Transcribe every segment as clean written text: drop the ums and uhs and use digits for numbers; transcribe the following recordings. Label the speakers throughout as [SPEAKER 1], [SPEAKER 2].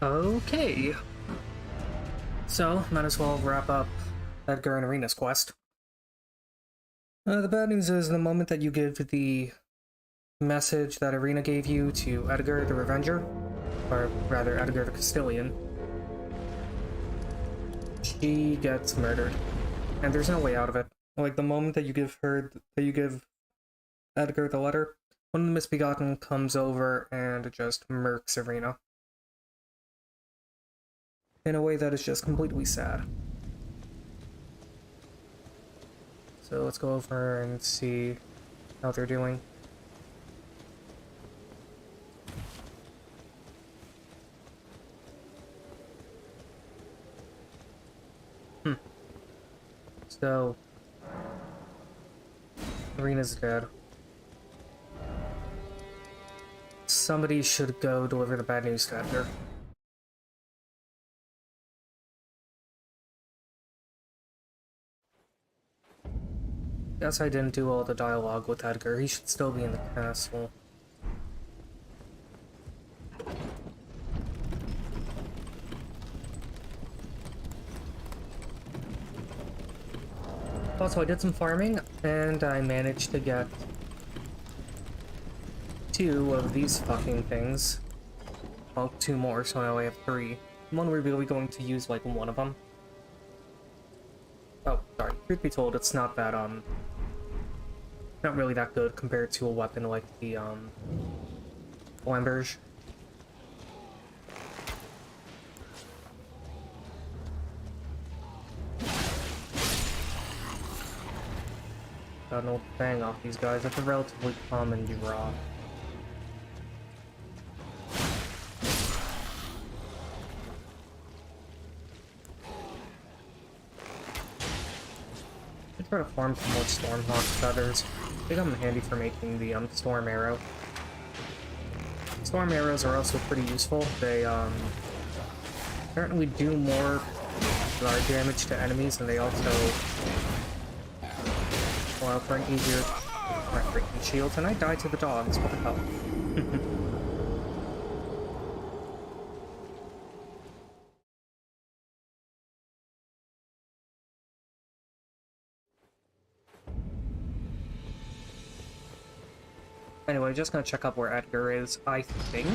[SPEAKER 1] Okay, so might as well wrap up Edgar and Arena's quest. The bad news is the moment that you give the message that Arena gave you to Edgar the Revenger, or rather Edgar the Castilian, she gets murdered, and there's no way out of it. Like, the moment that you give Edgar the letter, one of the Misbegotten comes over and just murks Arena. In a way that is just completely sad. So let's go over and see how they're doing. So, Arena's dead. Somebody should go deliver the bad news to Edgar. Guess I didn't do all the dialogue with Edgar. He should still be in the castle. Also, I did some farming, and I managed to get 2 of these fucking things. Well, 2 more, so now I have 3. One we're really going to use, like, 1 of them. Oh, sorry. Truth be told, it's not that, not really that good compared to a weapon like the, Lamberge. Got an old bang off these guys. That's a relatively common draw. I try to farm some more Stormhawk feathers. They come in handy for making the storm arrow. Storm arrows are also pretty useful. They apparently do more large damage to enemies, and they also allow for an easier freaking shield. And I died to the dogs. What the hell? Anyway, just gonna check up where Edgar is. I think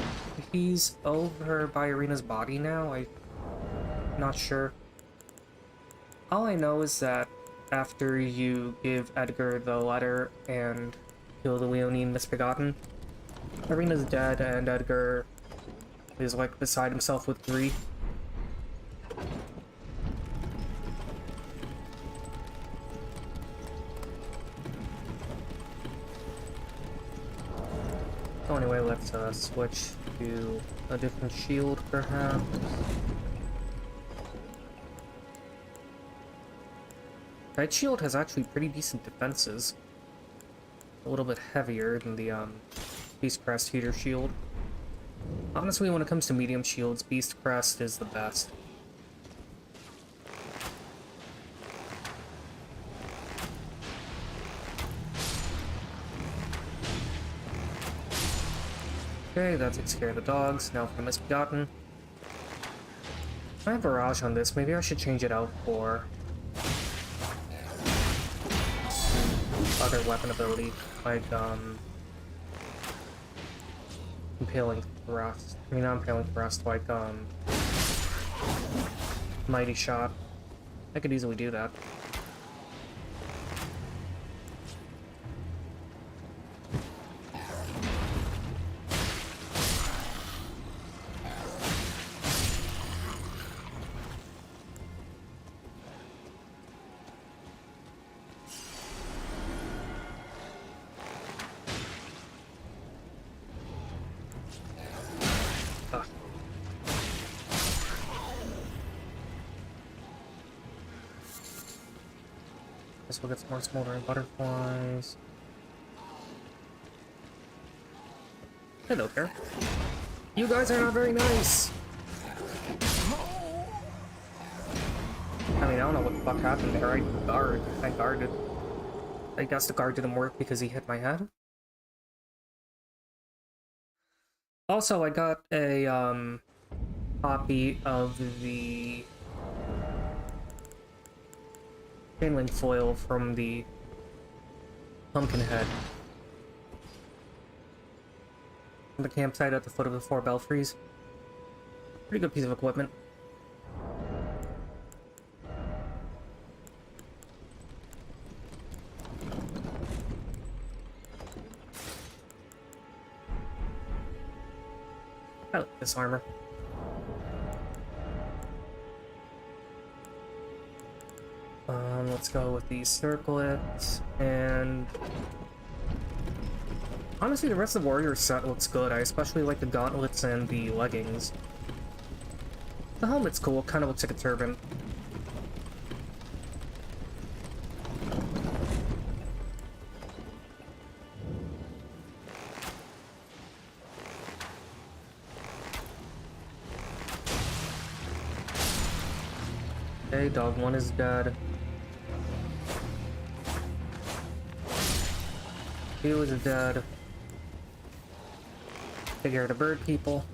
[SPEAKER 1] he's over by Arena's body now. I'm not sure. All I know is that after you give Edgar the letter and kill the Leonine Misbegotten, Arena's dead and Edgar is, like, beside himself with grief. So anyway, let's switch to a different shield, perhaps. That shield has actually pretty decent defenses. A little bit heavier than the Beastcrest Heater shield. Honestly, when it comes to medium shields, Beastcrest is the best. Okay, that takes care of the dogs. Now for the Misbegotten. I have Barrage on this. Maybe I should change it out for other weapon ability, like, Impaling Thrust. I mean, not Impaling Thrust, like, Mighty Shot. I could easily do that. Guess we'll get some more smoldering butterflies. Hello there. You guys are not very nice! I mean, I don't know what the fuck happened there. I guarded. I guess the guard didn't work because he hit my head. Also, I got a, copy of the chain link foil from the pumpkin head. The campsite at the foot of the 4 belfries. Pretty good piece of equipment. I like this armor. Let's go with the circlets, and honestly, the rest of the warrior set looks good. I especially like the gauntlets and the leggings. The helmet's cool, it kind of looks like a turban. Okay, dog 1 is dead. 2 is dead. Take care of the bird people.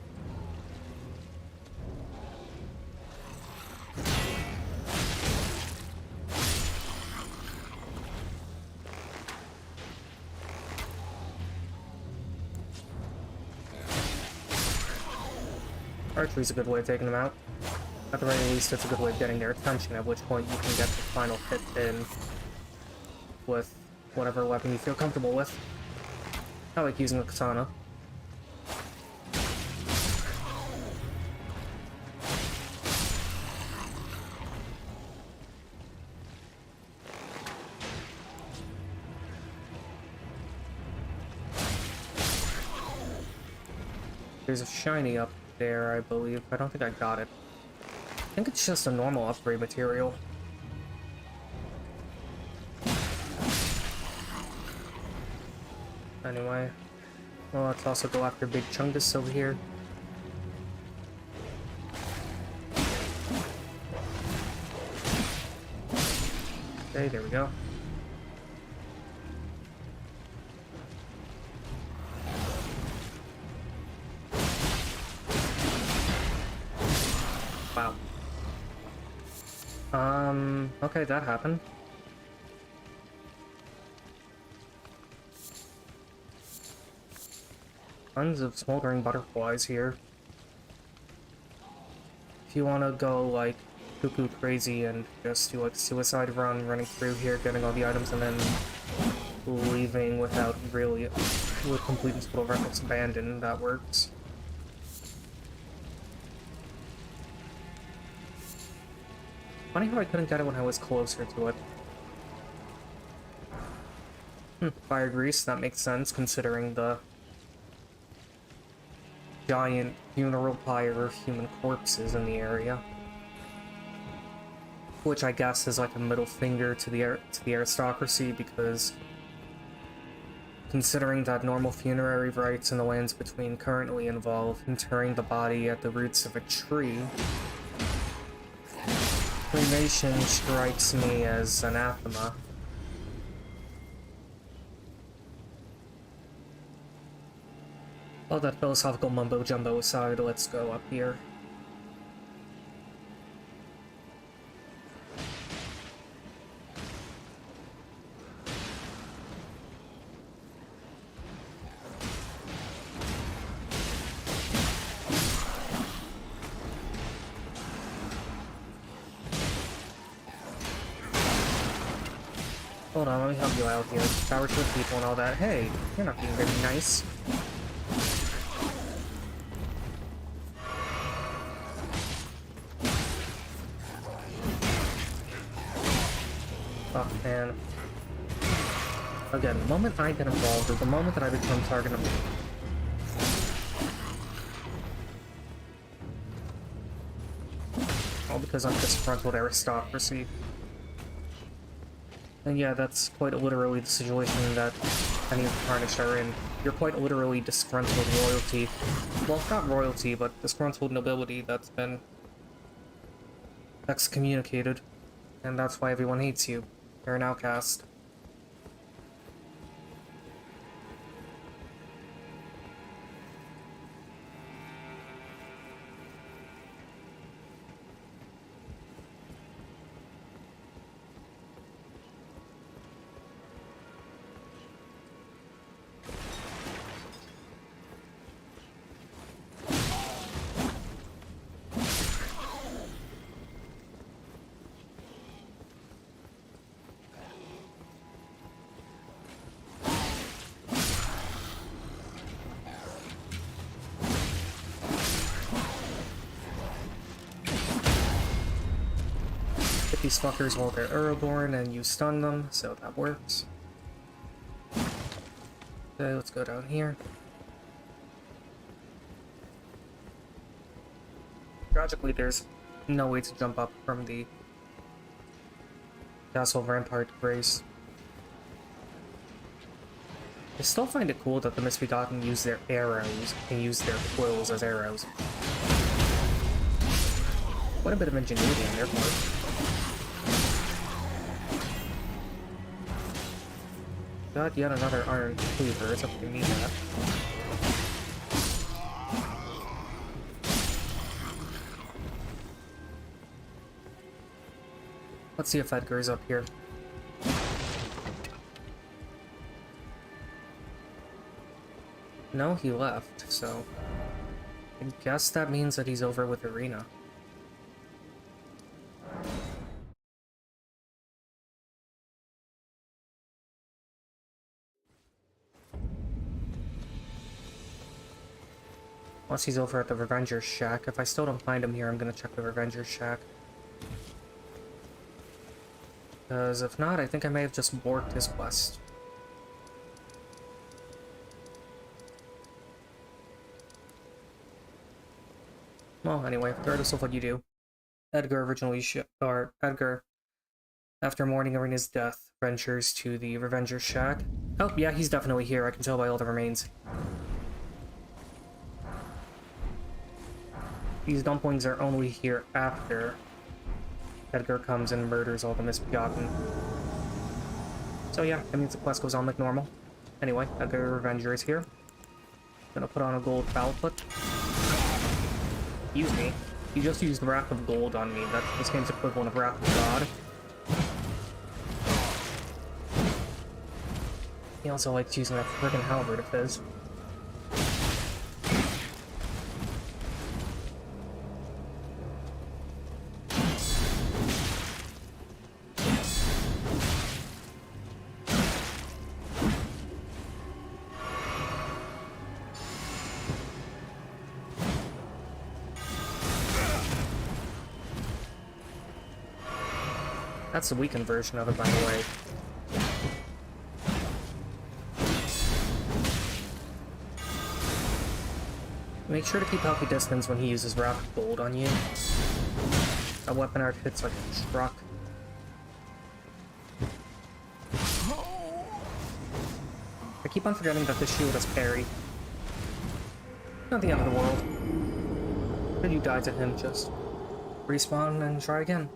[SPEAKER 1] Archery's a good way of taking them out. At the very least, it's a good way of getting their attention, at which point you can get the final hit in with whatever weapon you feel comfortable with. I like using a katana. There's a shiny up there, I believe. I don't think I got it. I think it's just a normal upgrade material. Anyway, well, let's also go after Big Chungus over here. Okay, there we go. Wow. Okay, that happened. Tons of smoldering butterflies here. If you want to go, like, cuckoo crazy and just do, like, suicide run, running through here, getting all the items, and then leaving without really, with complete and total reckless abandon, that works. Funny how I couldn't get it when I was closer to it. Fire grease, that makes sense, considering the giant funeral pyre of human corpses in the area. Which I guess is like a middle finger to the aristocracy, because considering that normal funerary rites in the lands between currently involve interring the body at the roots of a tree, cremation strikes me as anathema. All that philosophical mumbo-jumbo aside, let's go up here. Hold on, let me help you out here. Power to the people and all that. Hey, you're not being very nice. Oh, man. Again, the moment I get involved is the moment that I become target number 1. All because I'm disgruntled aristocracy. And yeah, that's quite literally the situation that any of the Tarnished are in. You're quite literally disgruntled royalty. Well, not royalty, but disgruntled nobility that's been excommunicated. And that's why everyone hates you. You're an outcast. these fuckers while they're airborne and you stun them, so that works. Okay, let's go down here. Tragically, there's no way to jump up from the Castle Rampart Grace. I still find it cool that the Misbegotten use their arrows and use their quills as arrows. What a bit of ingenuity on their part. Got yet another iron cleaver, it's up to me that. Let's see if Edgar's up here. No, he left, so I guess that means that he's over with Irina. Unless he's over at the Revenger's Shack. If I still don't find him here, I'm gonna check the Revenger's Shack. Because if not, I think I may have just borked his quest. Well, anyway, regardless of what you do, Edgar Edgar, after mourning Irina's death, ventures to the Revenger's Shack. Oh, yeah, he's definitely here. I can tell by all the remains. These dumplings are only here after Edgar comes and murders all the Misbegotten. So yeah, that means the quest goes on like normal. Anyway, Edgar Revenger is here. Gonna put on a gold foul foot. Excuse me. He just used Wrath of Gold on me. That's this game's equivalent of Wrath of God. He also likes using that friggin' halberd of his. That's the weakened version of it, by the way. Make sure to keep healthy distance when he uses Wrath of Gold on you. That weapon art hits like a truck. I keep on forgetting that this shield has parry. Not the end of the world. When you die to him, just respawn and try again.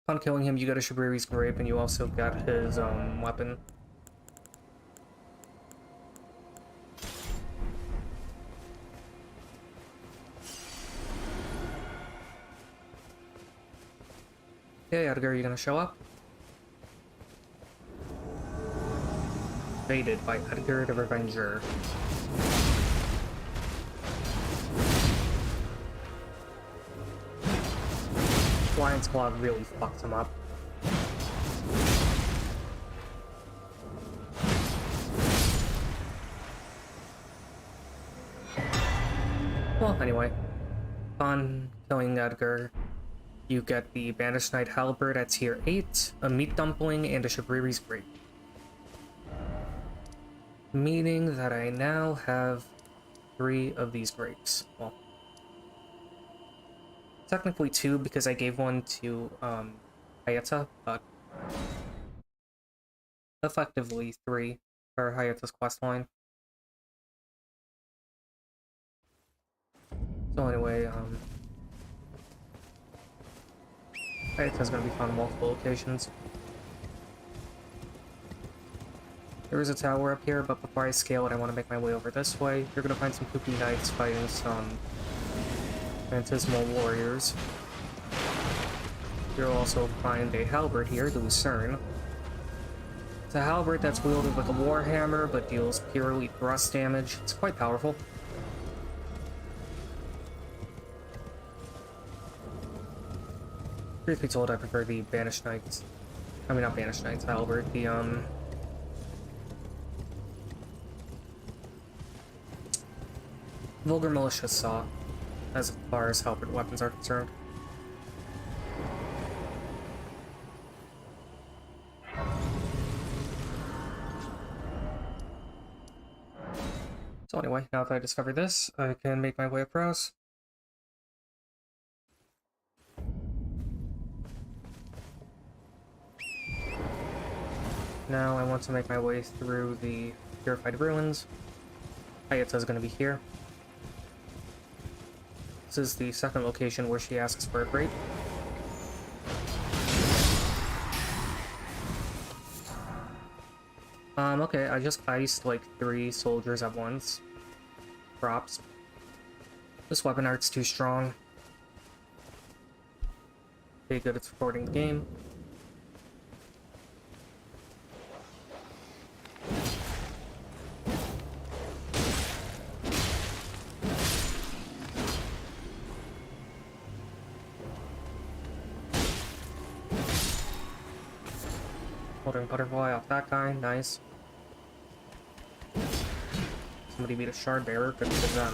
[SPEAKER 1] Upon killing him, you get a Shabriri's Grape, and you also get his weapon. Okay, Edgar, you gonna show up? Faded by Edgar the Revenger. Flying Squad really fucks him up. Well, anyway. Upon killing Edgar, you get the Banished Knight Halberd at tier 8, a Meat Dumpling, and a Shabriri's Grape. Meaning that I now have 3 of these grapes. Well, technically 2 because I gave one to Hayata, but effectively 3 for Hayata's questline. So anyway, Hayata's gonna be found in multiple locations. There is a tower up here, but before I scale it, I want to make my way over this way. You're gonna find some kooky knights fighting some Phantasmal warriors. You'll also find a halberd here, the Lucerne. It's a halberd that's wielded with a warhammer, but deals purely thrust damage. It's quite powerful. Truth be told, I prefer the Banished Knights. I mean, not Banished Knights, halberd. The, Vulgar Militia Saw. as far as halberd weapons are concerned. So anyway, now that I discovered this, I can make my way across. Now I want to make my way through the purified ruins. Hayata's going to be here. This is the second location where she asks for a grape. Okay, I just iced like 3 soldiers at once. Props. This weapon art's too strong. Pretty good at supporting the game. Holding butterfly off that guy, nice. Somebody beat a shard bearer, good for them.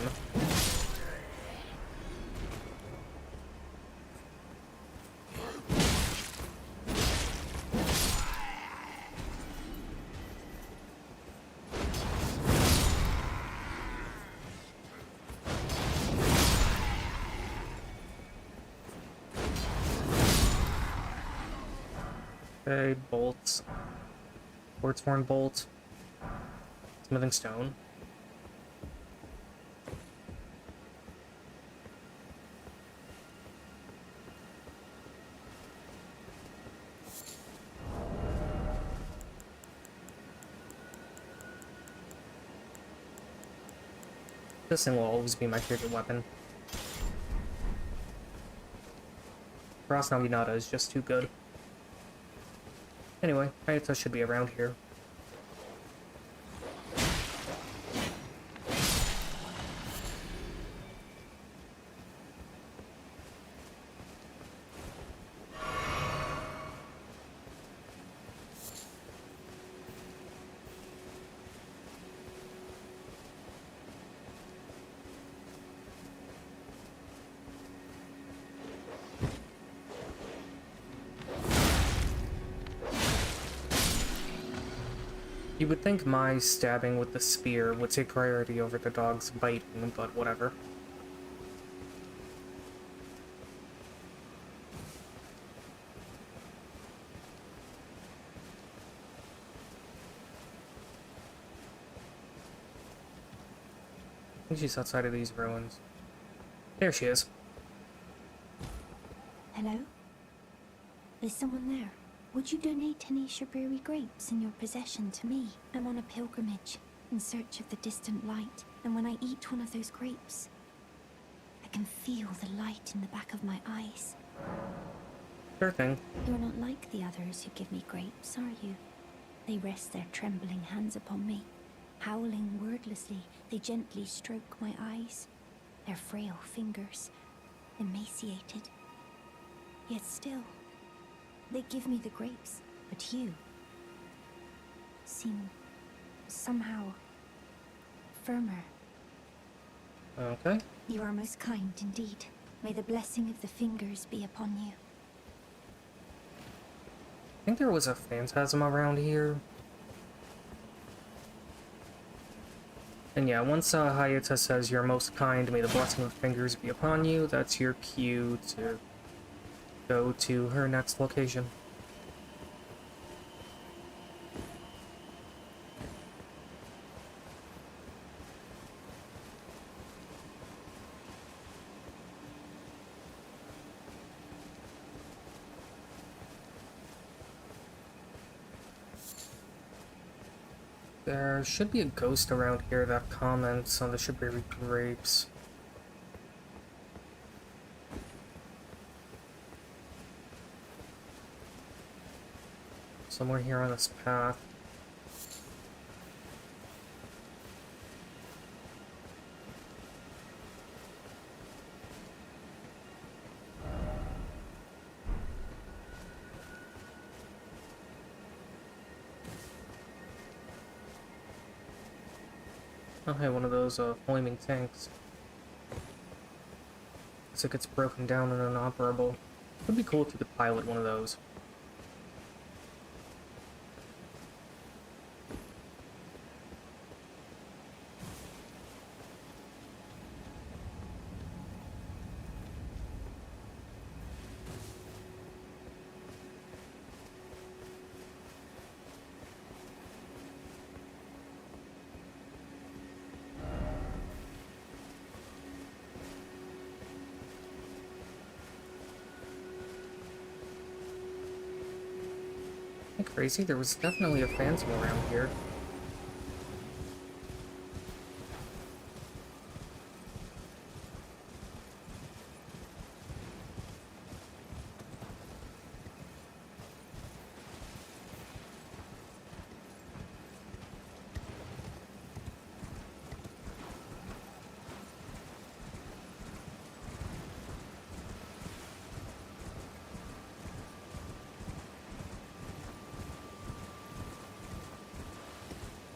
[SPEAKER 1] Okay, bolts. Quartzhorn bolt. Smithing stone. This thing will always be my favorite weapon. Cross Naginata is just too good. Anyway, Hayata should be around here. You would think my stabbing with the spear would take priority over the dog's biting, but whatever. I think she's outside of these ruins. There she is.
[SPEAKER 2] Hello? Is someone there? Would you donate any Shabiri grapes in your possession to me? I'm on a pilgrimage, in search of the distant light, and when I eat one of those grapes, I can feel the light in the back of my eyes.
[SPEAKER 1] Sure thing.
[SPEAKER 2] You're not like the others who give me grapes, are you? They rest their trembling hands upon me. Howling wordlessly, they gently stroke my eyes. Their frail fingers, emaciated. Yet still, they give me the grapes, but you seem somehow firmer.
[SPEAKER 1] Okay.
[SPEAKER 2] You are most kind indeed. May the blessing of the fingers be upon you.
[SPEAKER 1] I think there was a phantasm around here. And yeah, once Hayata says you're most kind, may the blessing of fingers be upon you, that's your cue to go to her next location. There should be a ghost around here that comments on the Shabiri grapes. Somewhere here on this path. Oh, hey, one of those flaming tanks. Because it gets broken down and inoperable. It would be cool if you could pilot one of those. Crazy, there was definitely a phantom around here.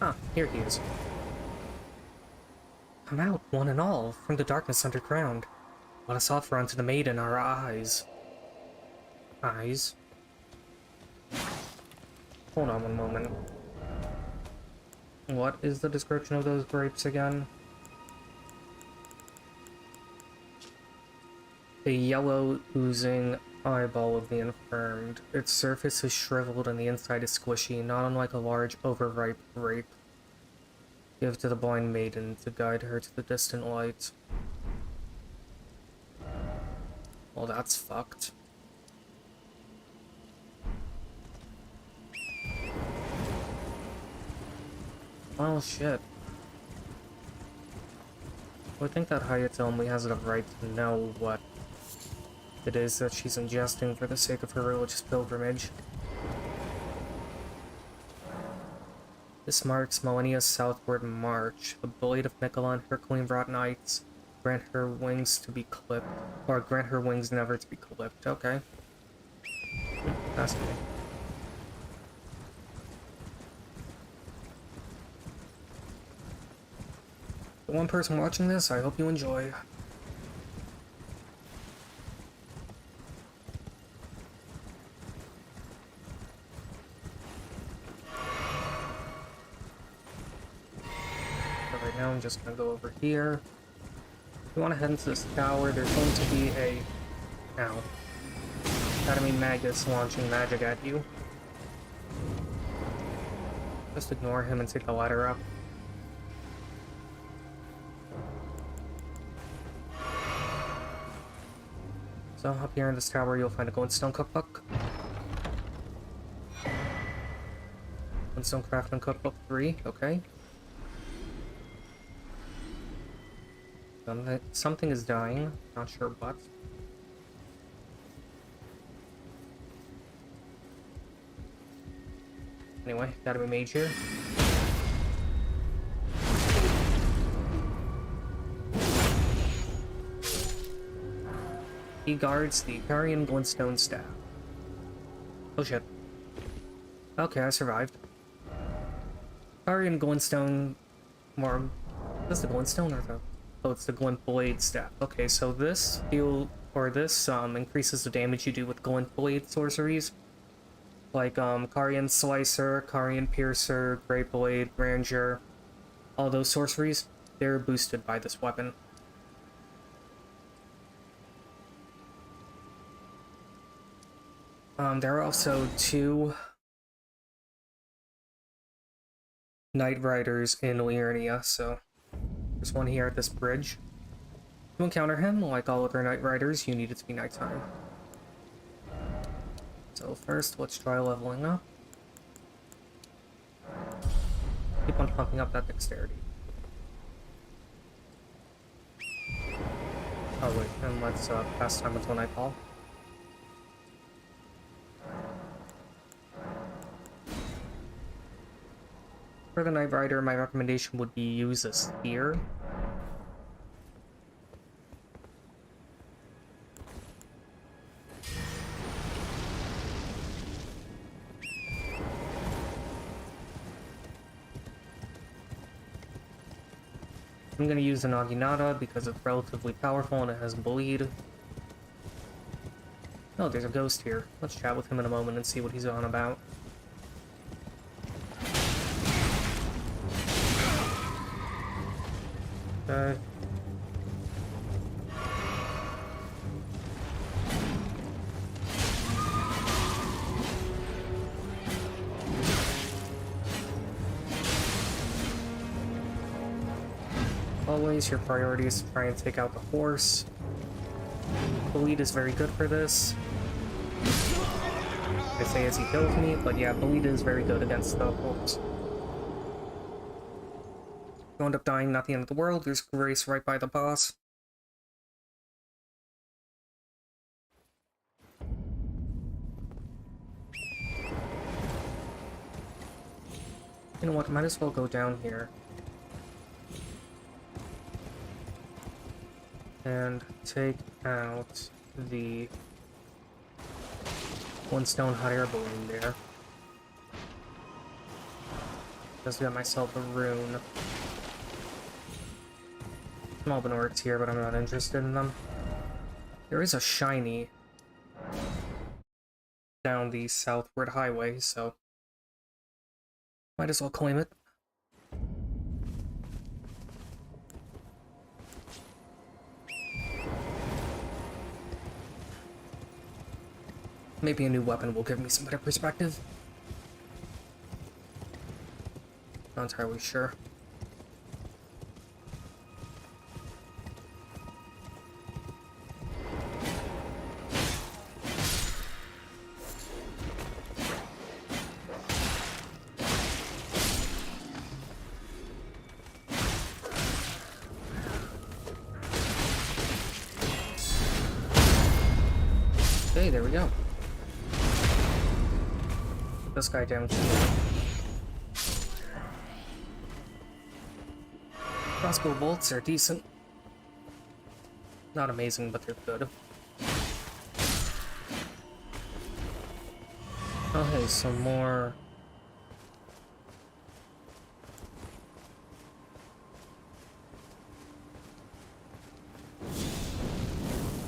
[SPEAKER 1] Ah, here he is. Come out, one and all, from the darkness underground. Let us offer unto the maiden our eyes. Eyes? Hold on one moment. What is the description of those grapes again? A yellow, oozing eyeball of the infirmed. Its surface is shriveled and the inside is squishy, not unlike a large, overripe grape. Give to the blind maiden to guide her to the distant light. Well, that's fucked. Well, shit. I think that Hayato only has the right to know what it is that she's ingesting for the sake of her religious pilgrimage. This marks Millennia's southward march. The blade of Nicola and her clean-brought knights grant her wings to be clipped, or grant her wings never to be clipped. Okay. Fascinating. The one person watching this, I hope you enjoy. I'm just gonna go over here. If you want to head into this tower, there's going to be a... Ow. Academy Magus launching magic at you. Just ignore him and take the ladder up. So up here in this tower, you'll find a glintstone cookbook. Glintstone crafting cookbook 3, okay. Something is dying, not sure what. Anyway, gotta be mage here. He guards the Carian Glintstone staff. Oh shit. Okay, I survived. Carian Glintstone... More... Is the Glintstone or the... Oh, it's the Glint Blade staff. Okay, so this increases the damage you do with Glint Blade sorceries. Like, Carian Slicer, Carian Piercer, Great Blade, Grandeur. All those sorceries, they're boosted by this weapon. There are also 2 Knight Riders in Liurnia, so... There's one here at this bridge. To encounter him, like all other Knight Riders, you need it to be nighttime. So first, let's try leveling up. Keep on pumping up that dexterity. Oh wait, and let's pass time until nightfall. For the Knight Rider, my recommendation would be use a spear. I'm gonna use the Naginata because it's relatively powerful and it has bleed. Oh, there's a ghost here. Let's chat with him in a moment and see what he's on about. Okay. Always, your priority is to try and take out the horse. The lead is very good for this. I say as he kills me, but yeah, the lead is very good against the horse. You end up dying, not the end of the world. There's Grace right by the boss. You know what, might as well go down here. And take out the one stone hot air balloon there. Just got myself a rune. Small Benorts here, but I'm not interested in them. There is a shiny down the southward highway, so might as well claim it. Maybe a new weapon will give me some better perspective. Not entirely sure. Okay, there we go. This guy down too. Crossbow bolts are decent. Not amazing, but they're good. Oh hey, some more.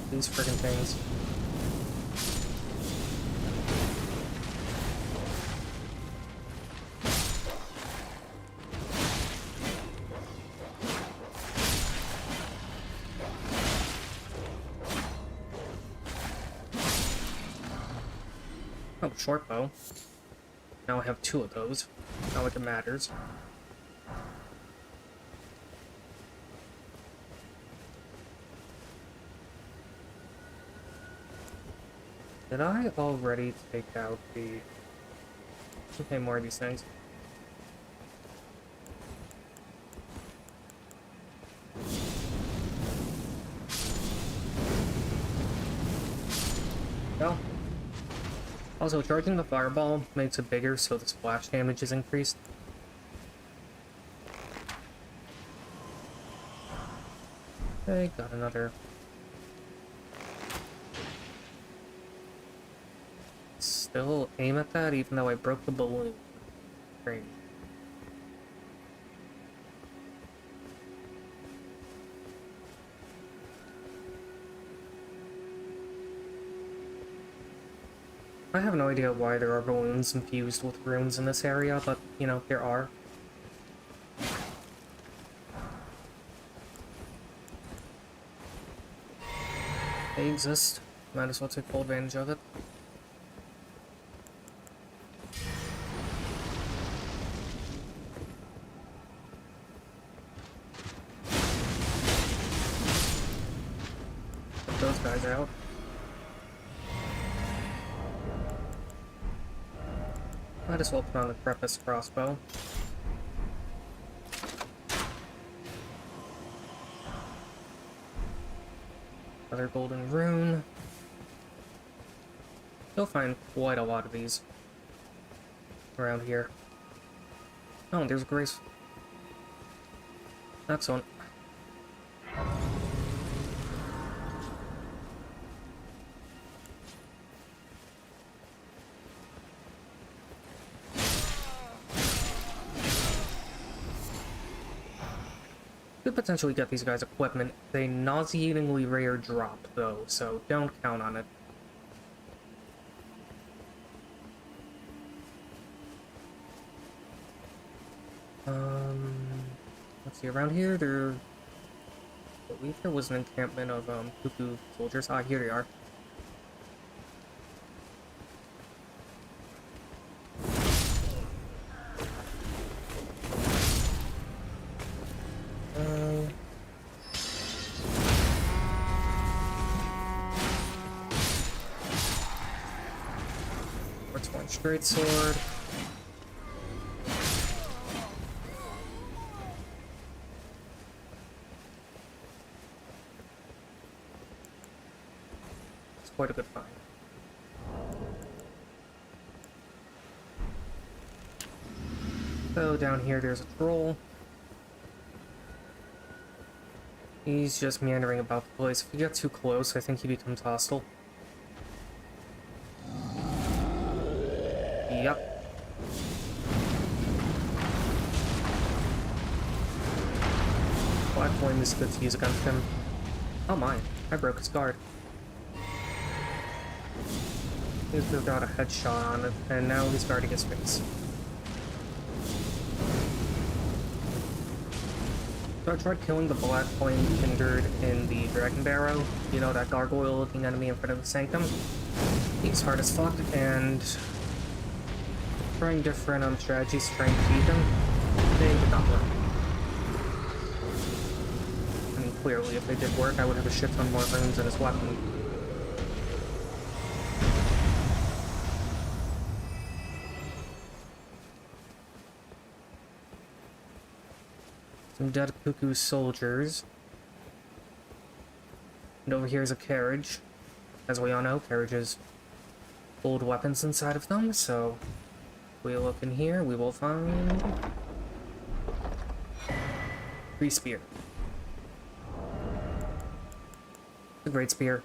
[SPEAKER 1] These friggin' things. Oh, short bow. Now I have two of those. Not like it matters. Did I already take out the... Okay, more of these things. No. Also, charging the fireball makes it bigger, so the splash damage is increased. Okay, got another. Still aim at that, even though I broke the balloon. Great. I have no idea why there are balloons infused with runes in this area, but, you know, there are. They exist. Might as well take full advantage of it. Put those guys out. Might as well put on the Preface crossbow. Another golden rune. You'll find quite a lot of these around here. Oh, there's Grace. That's one. Could potentially get these guys equipment. They nauseatingly rare drop, though, so don't count on it. Let's see, around here, I believe there was an encampment of, cuckoo soldiers. Ah, here they are. What's one straight sword? It's quite a good find. So down here there's a troll. He's just meandering about the place. If you get too close, I think he becomes hostile. Yep. Black flame is good to use against him. Oh my, I broke his guard. He's got a headshot on it, and now he's guarding his face. So I tried killing the Black Flame Kindred in the Dragon Barrow. You know, that gargoyle-looking enemy in front of the Sanctum. He's hard as fuck, and trying different strategies to try and defeat him. They did not work. I mean, clearly, if they did work, I would have a shit ton more runes in his weapon. Some dead cuckoo soldiers. And over here is a carriage. As we all know, carriages hold weapons inside of them, so if we look in here, we will find free spear. The great spear.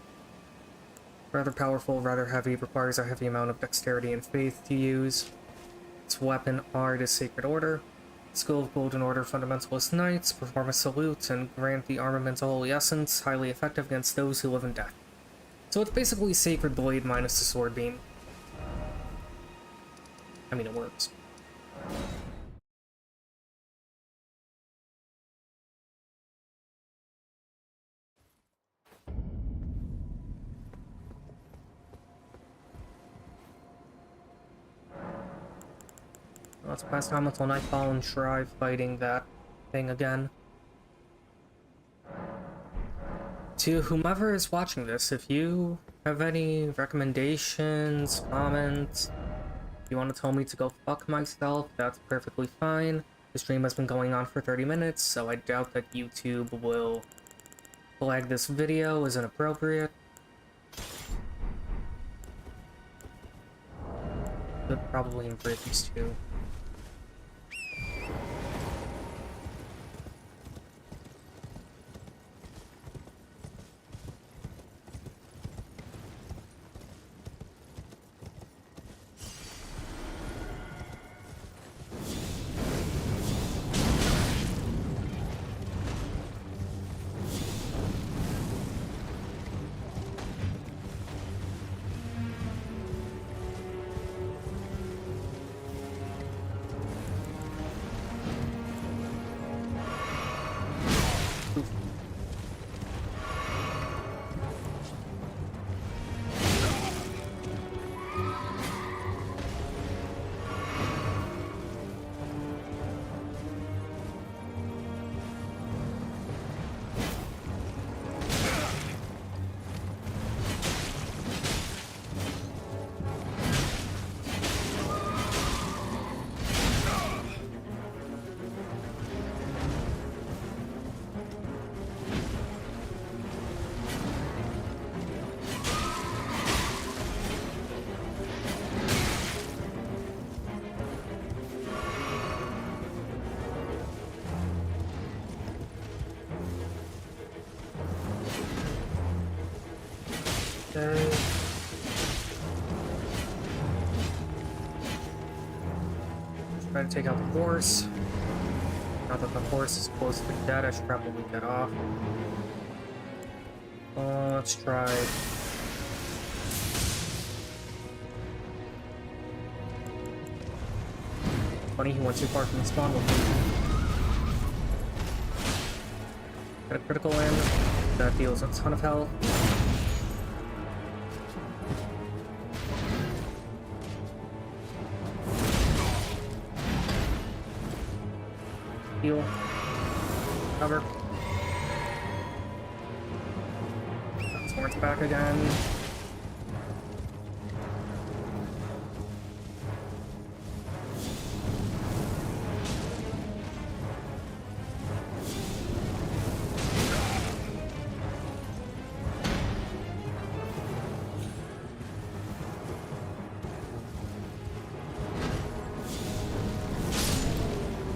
[SPEAKER 1] Rather powerful, rather heavy, requires a heavy amount of dexterity and faith to use. Its weapon art is Sacred Order. Skill of Golden Order Fundamentalist Knights, perform a salute, and grant the armament a holy essence, highly effective against those who live in death. So it's basically Sacred Blade minus the Sword Beam. I mean, it works. Let's pass time until nightfall and try fighting that thing again. To whomever is watching this, if you have any recommendations, comments, if you want to tell me to go fuck myself, that's perfectly fine. The stream has been going on for 30 minutes, so I doubt that YouTube will flag this video as inappropriate. Could probably improve these two. Okay. Try to take out the horse. Now that the horse is close to dead, I should probably get off. Let's try. Funny, he went too far from the spawn location. Get a critical in. That deals a ton of health. Heal. Cover. Swords back again.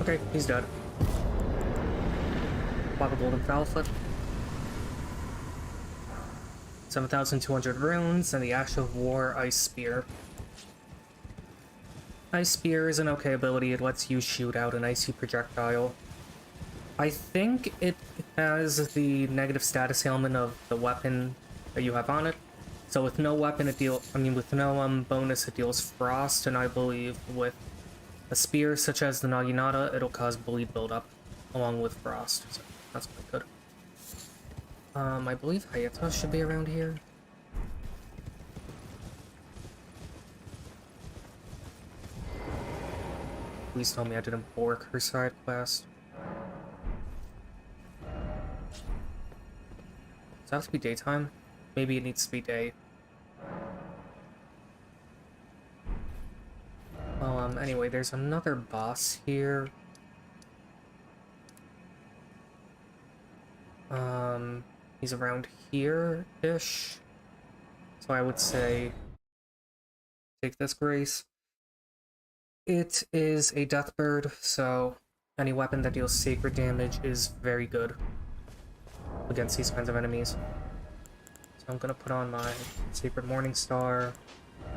[SPEAKER 1] Okay, he's dead. Pop a golden foul flip. 7,200 runes, and the Ash of War Ice Spear. Ice Spear is an okay ability. It lets you shoot out an icy projectile. I think it has the negative status ailment of the weapon that you have on it. So with no weapon, with no bonus, it deals frost, and I believe with a spear such as the Naginata, it'll cause bleed buildup along with frost. So that's quite good. I believe Hayata should be around here. Please tell me I didn't bork her side quest. Does that have to be daytime? Maybe it needs to be day. Well, anyway, there's another boss here. He's around here-ish. So I would say take this grace. It is a death bird, so any weapon that deals sacred damage is very good against these kinds of enemies. So I'm gonna put on my Sacred Morning Star. I'm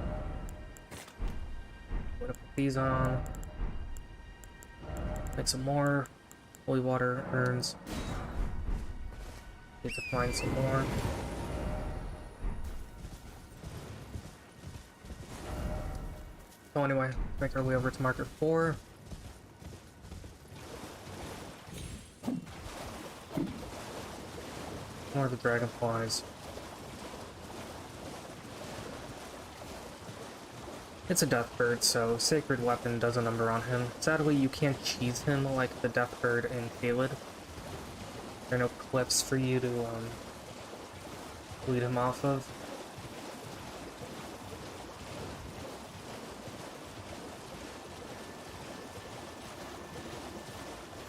[SPEAKER 1] gonna put these on. Make some more holy water urns. Need to find some more. So anyway, make our way over to Market 4. More of the dragonflies. It's a death bird, so Sacred Weapon does a number on him. Sadly, you can't cheese him like the death bird in Caelid. There are no cliffs for you to lead him off of.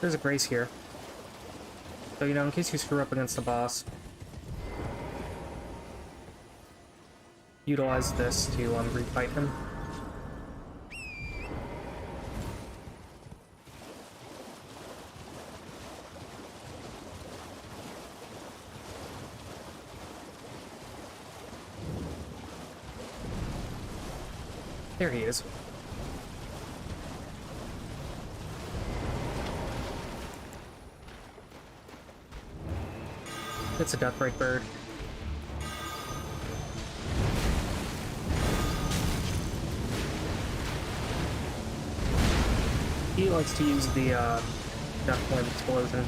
[SPEAKER 1] There's a grace here. So, you know, in case you screw up against the boss, utilize this to refight him. There he is. It's a Deathbright bird. He likes to use the Death Flame Explosion.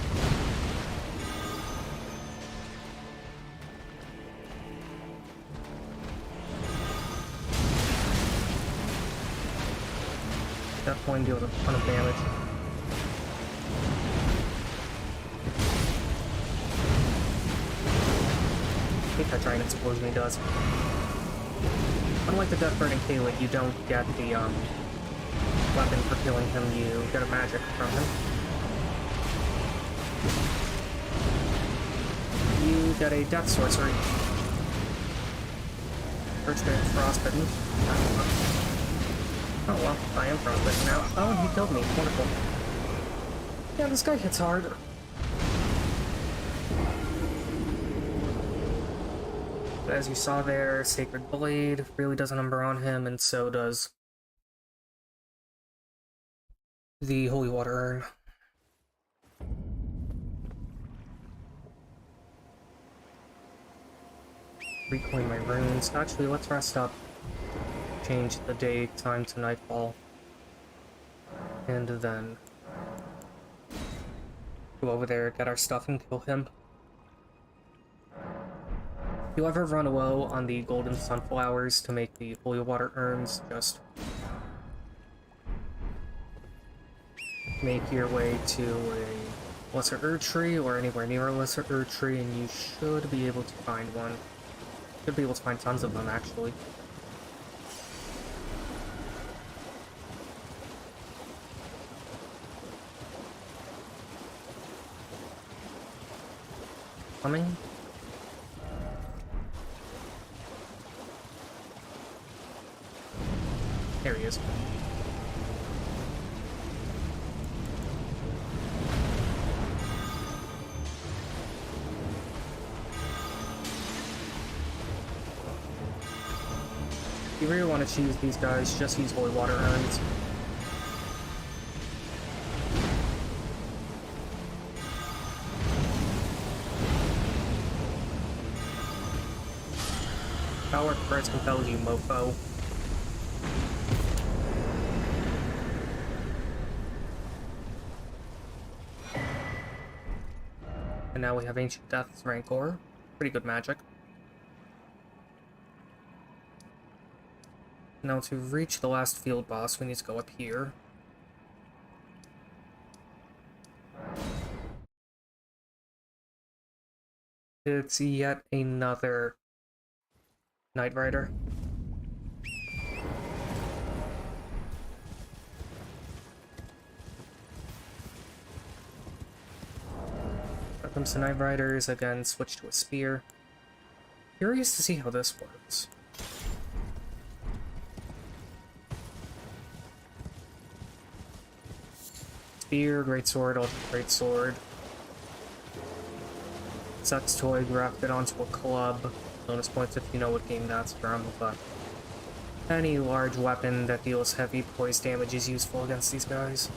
[SPEAKER 1] Death Flame deals a ton of damage. I think that giant explosion he does. Unlike the Death Bird in Caelid, you don't get the weapon for killing him, you get a magic from him. You get a Death Sorcery. First bit Frostbitten. Oh well, I am Frostbitten now. Oh, and he killed me. Wonderful. Yeah, this guy hits hard. As you saw there, Sacred Blade really does a number on him, and so does the Holy Water Urn. Reclaim my runes. Actually, let's rest up. Change the daytime to nightfall. And then go over there, get our stuff, and kill him. you ever run low on the golden sunflowers to make the holy water urns, just make your way to a lesser Erd tree or anywhere near a lesser Erd tree, and you should be able to find one. Should be able to find tons of them, actually. Coming? There he is. If you really want to choose these guys, just use holy water urns. Power first compels you, mofo. And now we have Ancient Death's Rancor. Pretty good magic. Now to reach the last field boss, we need to go up here. It's yet another Knight Rider. Here comes the Knight Riders, again switch to a spear. Curious to see how this works. Spear, greatsword, ultra greatsword. Sex toy grafted onto a club. Bonus points if you know what game that's from, but any large weapon that deals heavy poise damage is useful against these guys.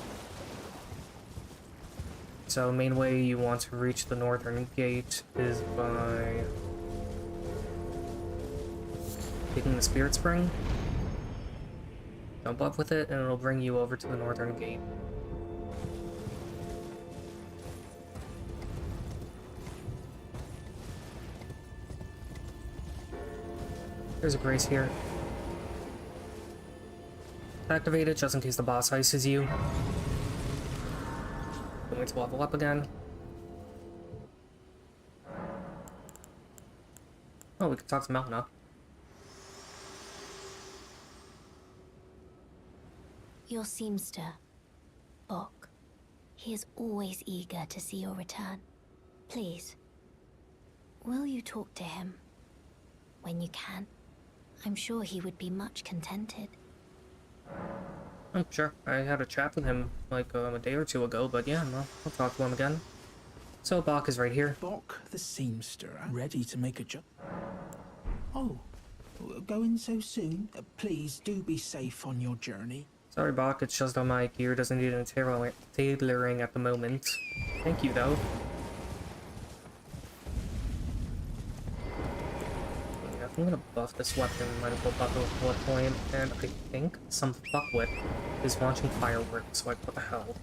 [SPEAKER 1] So main way you want to reach the northern gate is by taking the Spirit Spring. Jump up with it and it'll bring you over to the northern gate. There's a grace here. Activate it just in case the boss ices you. Going to level up again. Oh, we can talk to Melna.
[SPEAKER 2] Your seamster, Bok. He is always eager to see your return. Please, will you talk to him when you can? I'm sure he would be much contented.
[SPEAKER 1] Oh, sure. I had a chat with him like a day or two ago, but yeah, I'll talk to him again. So Bok is right here.
[SPEAKER 3] Bok the seamster, ready to make a job. Oh, going so soon? Please do be safe on your journey.
[SPEAKER 1] Sorry, Bok, it's just that my gear doesn't need any tailoring at the moment. Thank you, though. Yeah, if I'm gonna buff this weapon, might as well buff it with Blood Flame, and I think some fuckwit is launching fireworks, like, what the hell?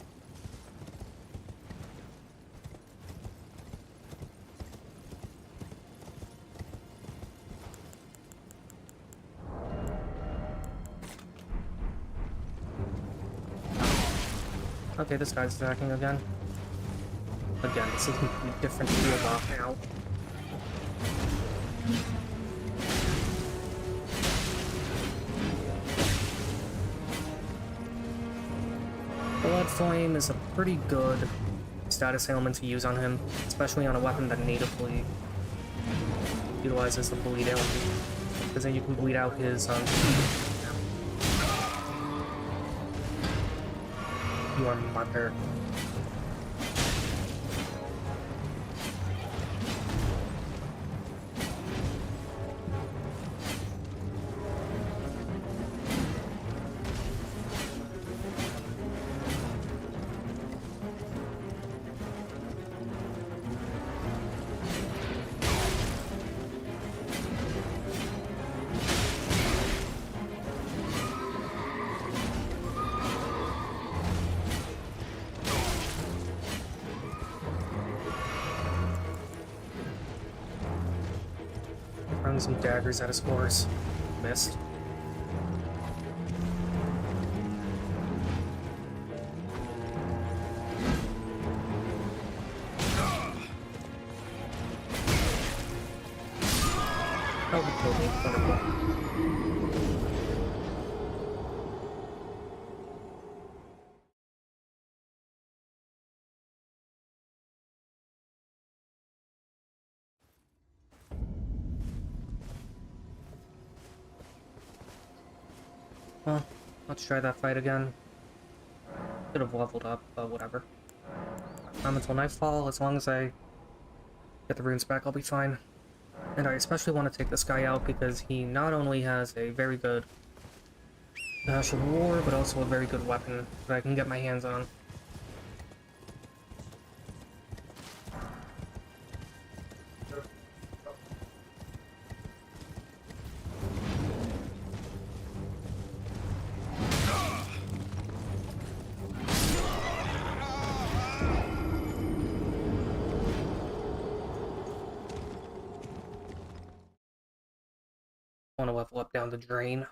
[SPEAKER 1] Okay, this guy's attacking again. Again, this is a completely different field off now. Blood Flame is a pretty good status ailment to use on him, especially on a weapon that natively utilizes the bleed ailment, because then you can bleed out his your mother. throwing some daggers at his horse. Missed. Oh, he killed me. Wonderful. Well, let's try that fight again. Could have leveled up, but whatever. Until nightfall, as long as I get the runes back, I'll be fine. And I especially want to take this guy out because he not only has a very good dash of war, but also a very good weapon that I can get my hands on. I want to level up down the drain.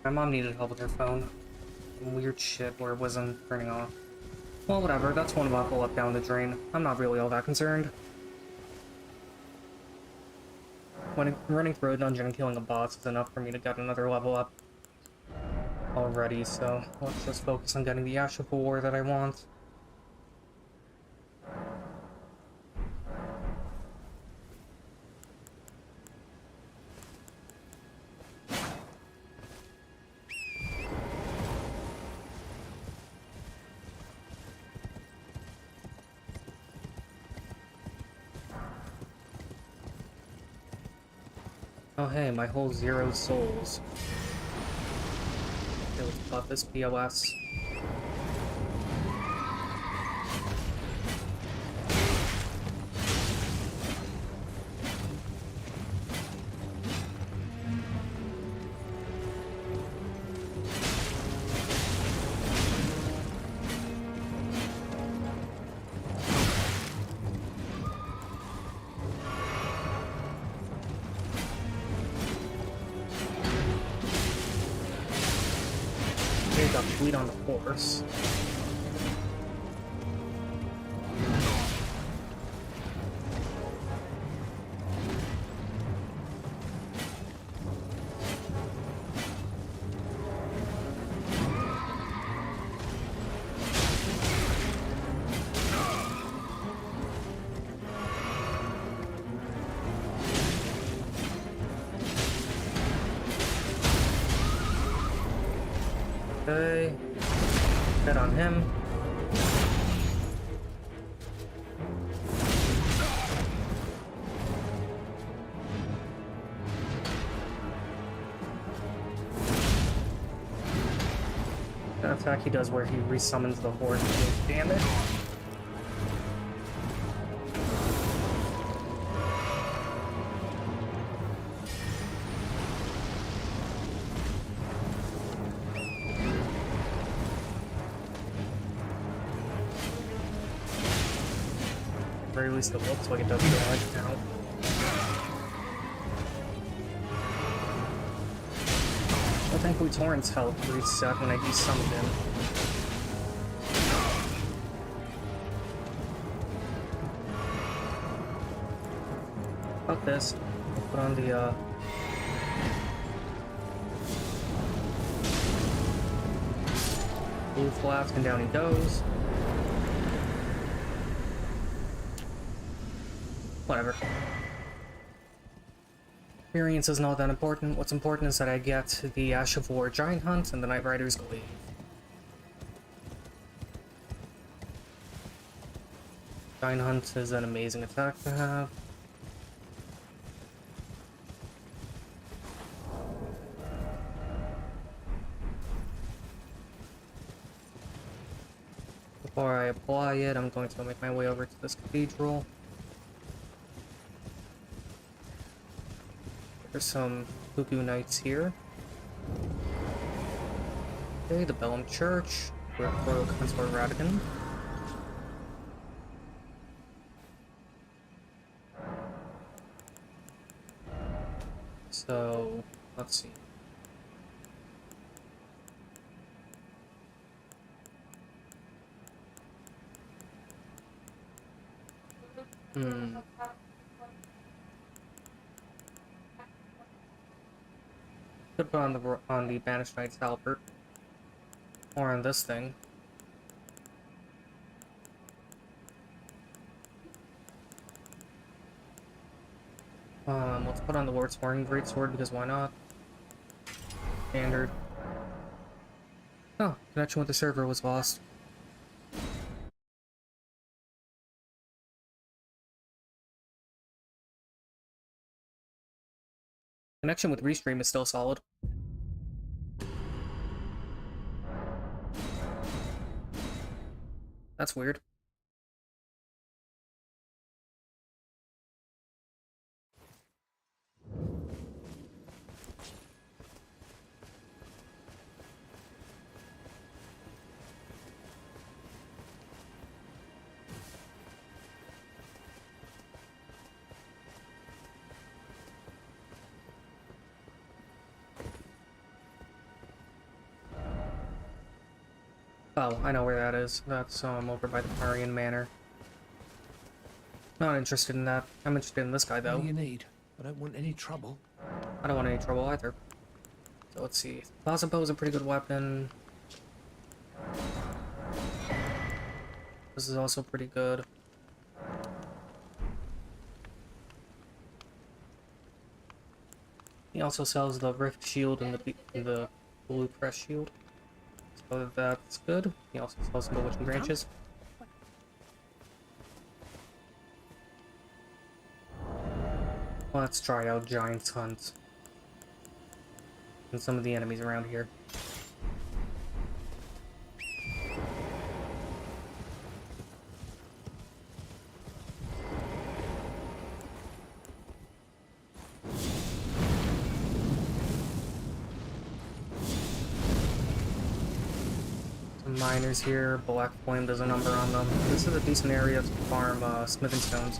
[SPEAKER 1] My mom needed help with her phone. Some weird shit where it wasn't turning off. Well, whatever, that's one level up down the drain. I'm not really all that concerned. When running through a dungeon and killing a boss is enough for me to get another level up already, so let's just focus on getting the Ash of War that I want. Oh hey, my whole 0 souls. Okay, let's buff this POS. Okay, got fleet on the horse. Okay, hit on him. That attack he does where he resummons the horse to do damage. At the very least it looks like it does damage now. Well, thankfully Torrent's health reset when I desummoned him. Fuck this. I'll put on the blue flask and down he goes. Whatever. Experience is not that important. What's important is that I get the Ash of War Giant Hunt and the Night Rider's Glaive. Giant Hunt is an amazing attack to have. Before I apply it, I'm going to make my way over to this cathedral. There's some cuckoo knights here. Okay, the Bellum Church, where Royal Consort Radigan. So, let's see. Could put on the Banished Knight's Halberd. Or on this thing. Let's put on the Lord's Horn Greatsword because why not? Standard. Oh, connection with the server was lost. Connection with Restream is still solid. That's weird. Oh, I know where that is. That's over by the Marian Manor. Not interested in that. I'm interested in this guy, though.
[SPEAKER 4] What do you need? I don't want any trouble.
[SPEAKER 1] I don't want any trouble either. So let's see. Plasma bow is a pretty good weapon. This is also pretty good. He also sells the Rift Shield and the Blue Press Shield. So that's good. He also sells some Bewitching Branches. Let's try out Giant's Hunt. And some of the enemies around here. Some miners here. Black Flame does a number on them. This is a decent area to farm smithing stones.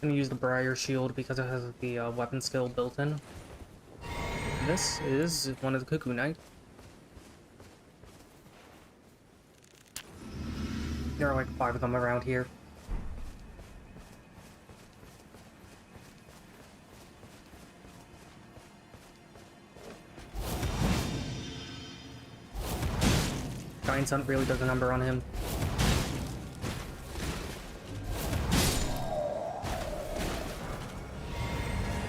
[SPEAKER 1] I'm gonna use the Briar Shield because it has the weapon skill built in. This is one of the Cuckoo Knight. There are like 5 of them around here. Giant's Hunt really does a number on him.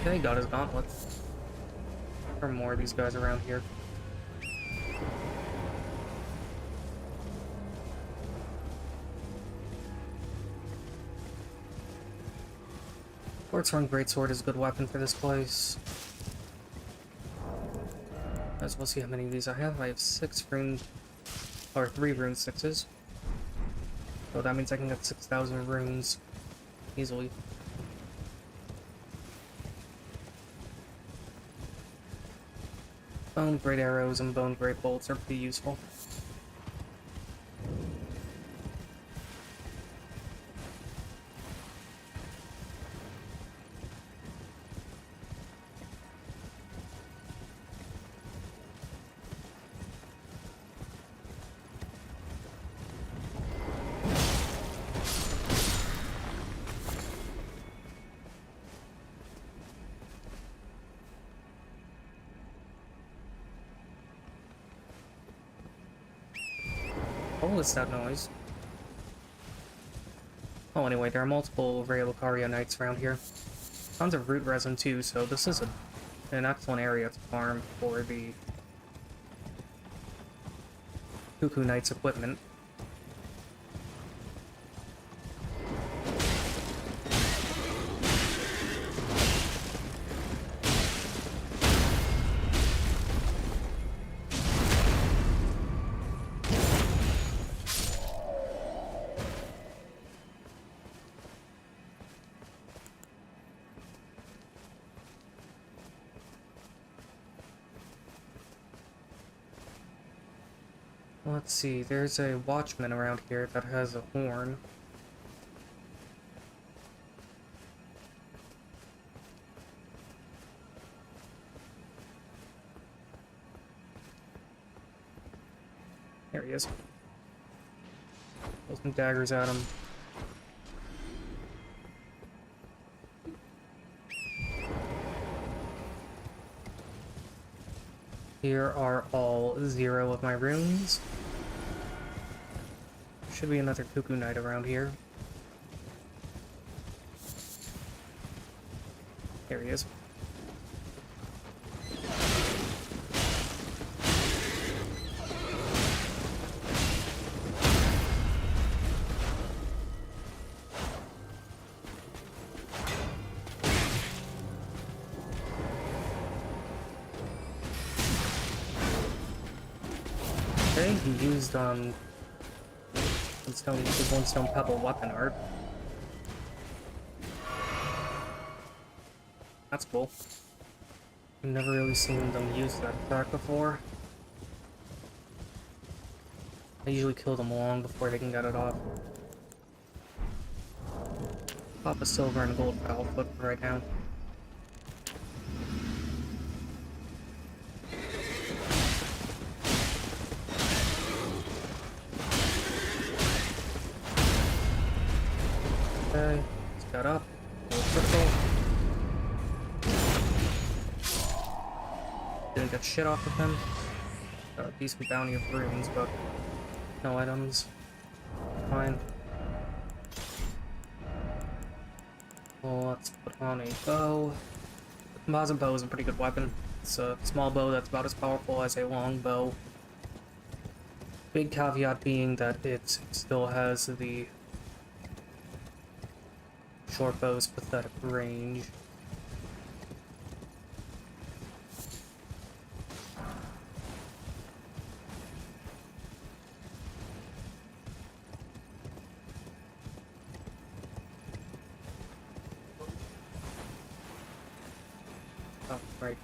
[SPEAKER 1] Okay, got his gauntlets. There are more of these guys around here. Quartzhorn Greatsword is a good weapon for this place. As we'll see how many of these I have. I have 6 rune, or 3 rune 6s. So that means I can get 6,000 runes easily. Bone Great Arrows and Bone Great Bolts are pretty useful. What was that noise? Oh, anyway, there are multiple Ray Lucaria Knights around here. Tons of root resin too, so this is an excellent area to farm for the Cuckoo Knight's equipment. Let's see, there's a watchman around here that has a horn. There he is. Throw some daggers at him. Here are all 0 of my runes. Should be another Cuckoo Knight around here. There he is. Okay, he used the Glintstone Pebble weapon art. That's cool. I've never really seen them use that attack before. I usually kill them long before they can get it off. Pop a silver and gold foul foot for right now. Okay, let's get up. Roll critical. Didn't get shit off of him. Got a decent bounty of runes, but no items. Fine. Well, let's put on a bow. The composite bow is a pretty good weapon. It's a small bow that's about as powerful as a long bow. Big caveat being that it still has the short bow's pathetic range. Oh, right.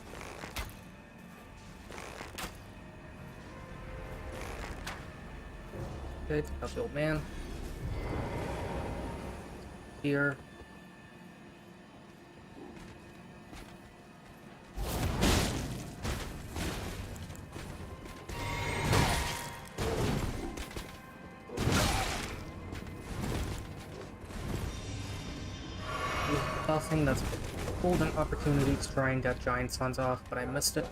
[SPEAKER 1] Okay, it's about the old man. Here. Dolphin, that's a golden opportunity to try and get Giant Suns off, but I missed it.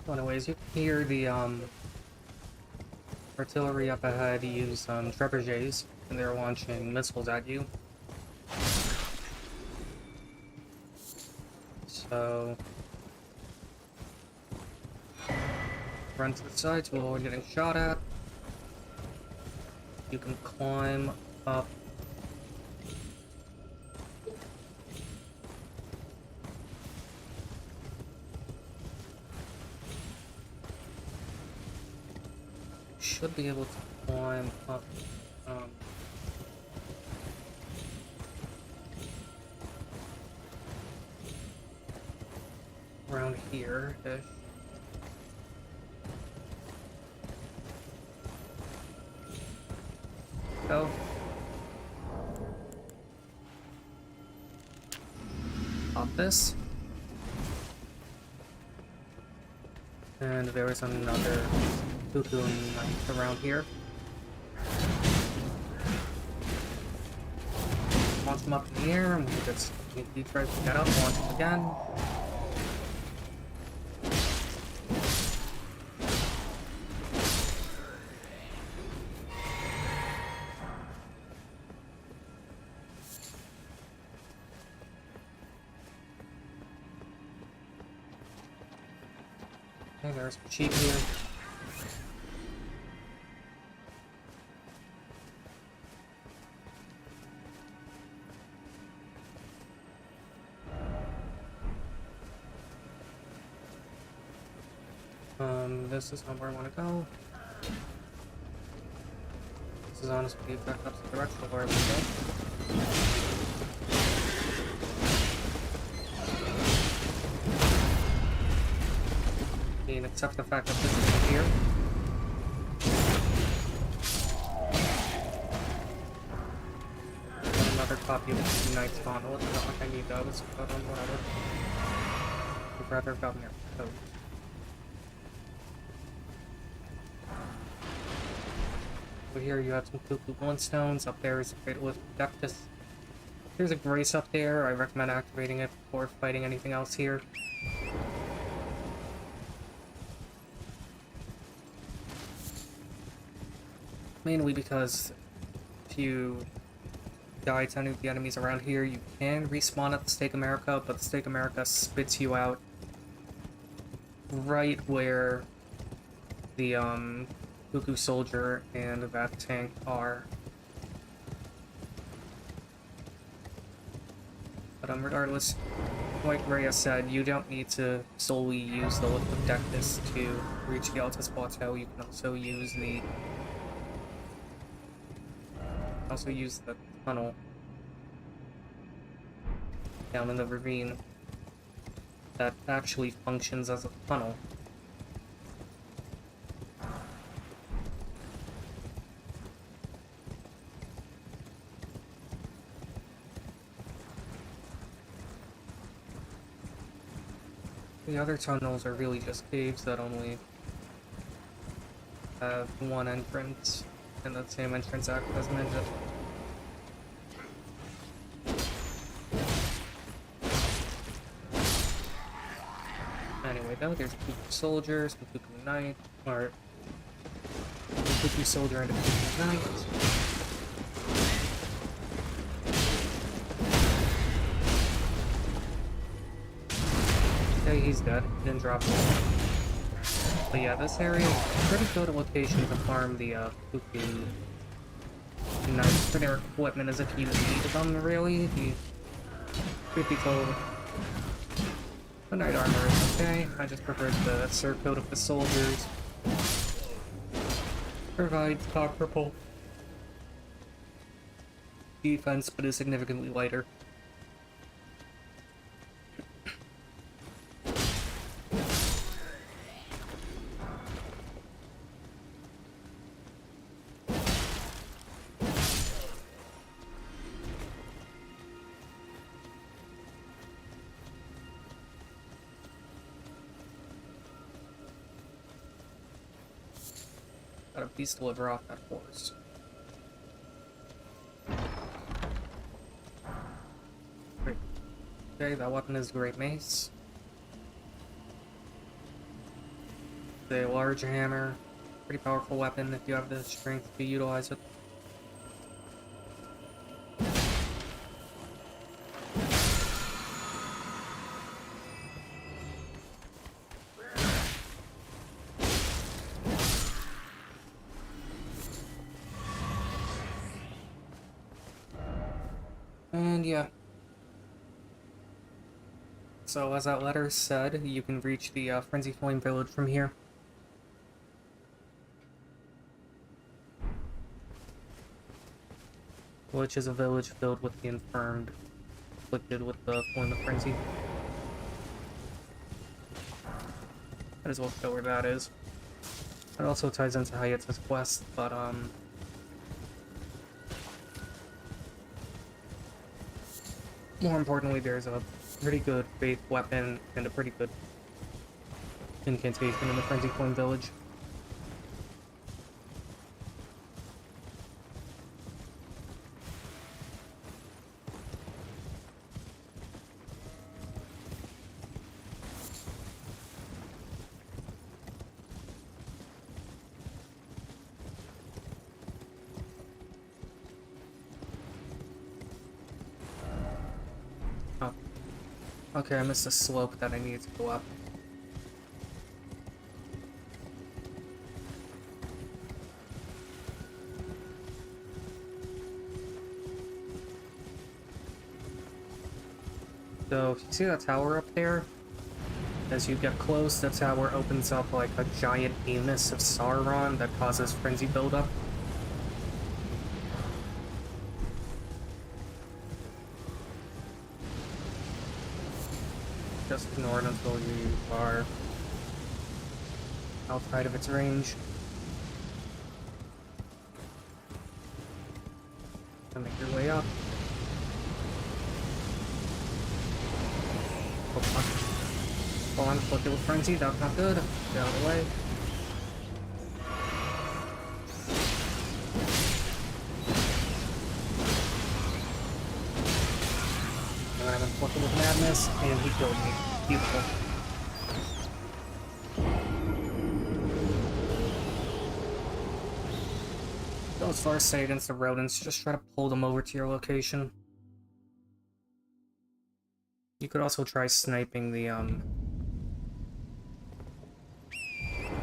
[SPEAKER 1] Well, anyways, you can hear the artillery up ahead use trebuchets, and they're launching missiles at you. So run to the side to avoid getting shot at. You can climb up. Should be able to climb up around here-ish. Go. Pop this. And there is another cuckoo knight around here. Launch him up in the air, and he tries to get up, launch him again. Okay, there's the sheep here. This is not where I want to go. This is honestly the exact opposite direction of where I want to go. And accept the fact that this is here. And another copy of the Knight spawn. Well, it's not like I need those, but whatever. I'd rather have gotten their code. Over here you have some cuckoo bloodstones. Up there is a great lift Dectus. There's a grace up there. I recommend activating it before fighting anything else here. Mainly because if you die to any of the enemies around here, you can respawn at the Stake America, but the Stake America spits you out right where the Cuckoo Soldier and that tank are. But regardless, like Rhea said, you don't need to solely use the Lift of Dectus to reach the Altus Plateau. You can also use the tunnel down in the ravine that actually functions as a tunnel. The other tunnels are really just caves that only have one entrance, and that same entrance acts as an engine. Anyway, though, there's a Cuckoo Soldier, some Cuckoo Knight, or a Cuckoo Soldier and a Cuckoo Knight. Okay, he's dead. Didn't drop him. But yeah, this area is a pretty good location to farm the Cuckoo Knights for their equipment, as if you needed them, really. Truth be told, the Knight armor is okay. I just preferred the surcoat of the soldiers. Provides comparable defense, but is significantly lighter. Got a beast to deliver off that horse. Great. Okay, that weapon is Great Mace. A large hammer. Pretty powerful weapon if you have the strength to utilize it. And yeah. So as that letter said, you can reach the Frenzy Flame Village from here. Which is a village filled with the infirmed, afflicted with the Flame of Frenzy. Might as well show where that is. It also ties into Hayata's quest, but more importantly, there's a pretty good faith weapon and a pretty good incantation in the Frenzy Flame Village. Oh. Okay, I missed a slope that I needed to go up. So, if you see that tower up there, as you get close, the tower opens up like a giant anus of Sauron that causes frenzy buildup. Just ignore it until you are outside of its range. And make your way up. Oh, I'm afflicted with frenzy, that's not good. Get out of the way. And I'm afflicted with madness, and he killed me. Beautiful. Go as far as say against the rodents, just try to pull them over to your location. You could also try sniping the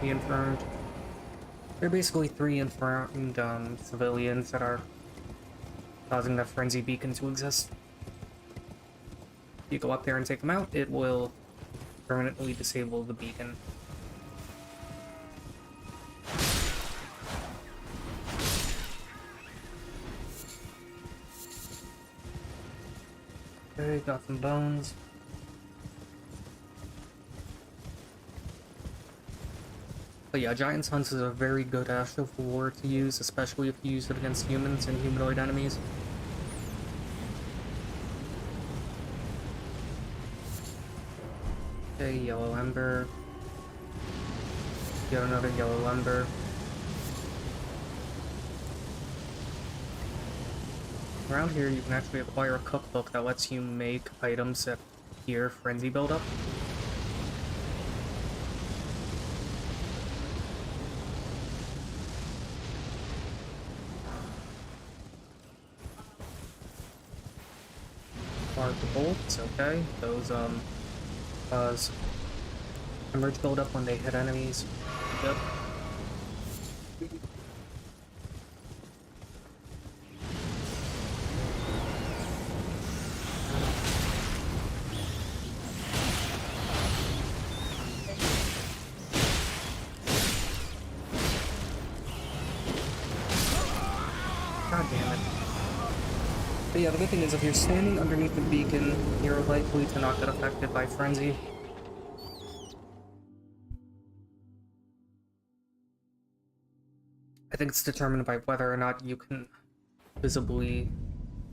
[SPEAKER 1] infirmed. There are basically 3 infirmed civilians that are causing the frenzy beacon to exist. If you go up there and take them out, it will permanently disable the beacon. Okay, got some bones. But yeah, Giant's Hunt is a very good Astral War to use, especially if you use it against humans and humanoid enemies. Okay, yellow ember. Get another yellow ember. Around here, you can actually acquire a cookbook that lets you make items that hear frenzy buildup. Fire the bolts, okay. Those, cause emerge buildup when they hit enemies. Yep. God damn it. But yeah, the good thing is if you're standing underneath the beacon, you're likely to not get affected by frenzy. I think it's determined by whether or not you can visibly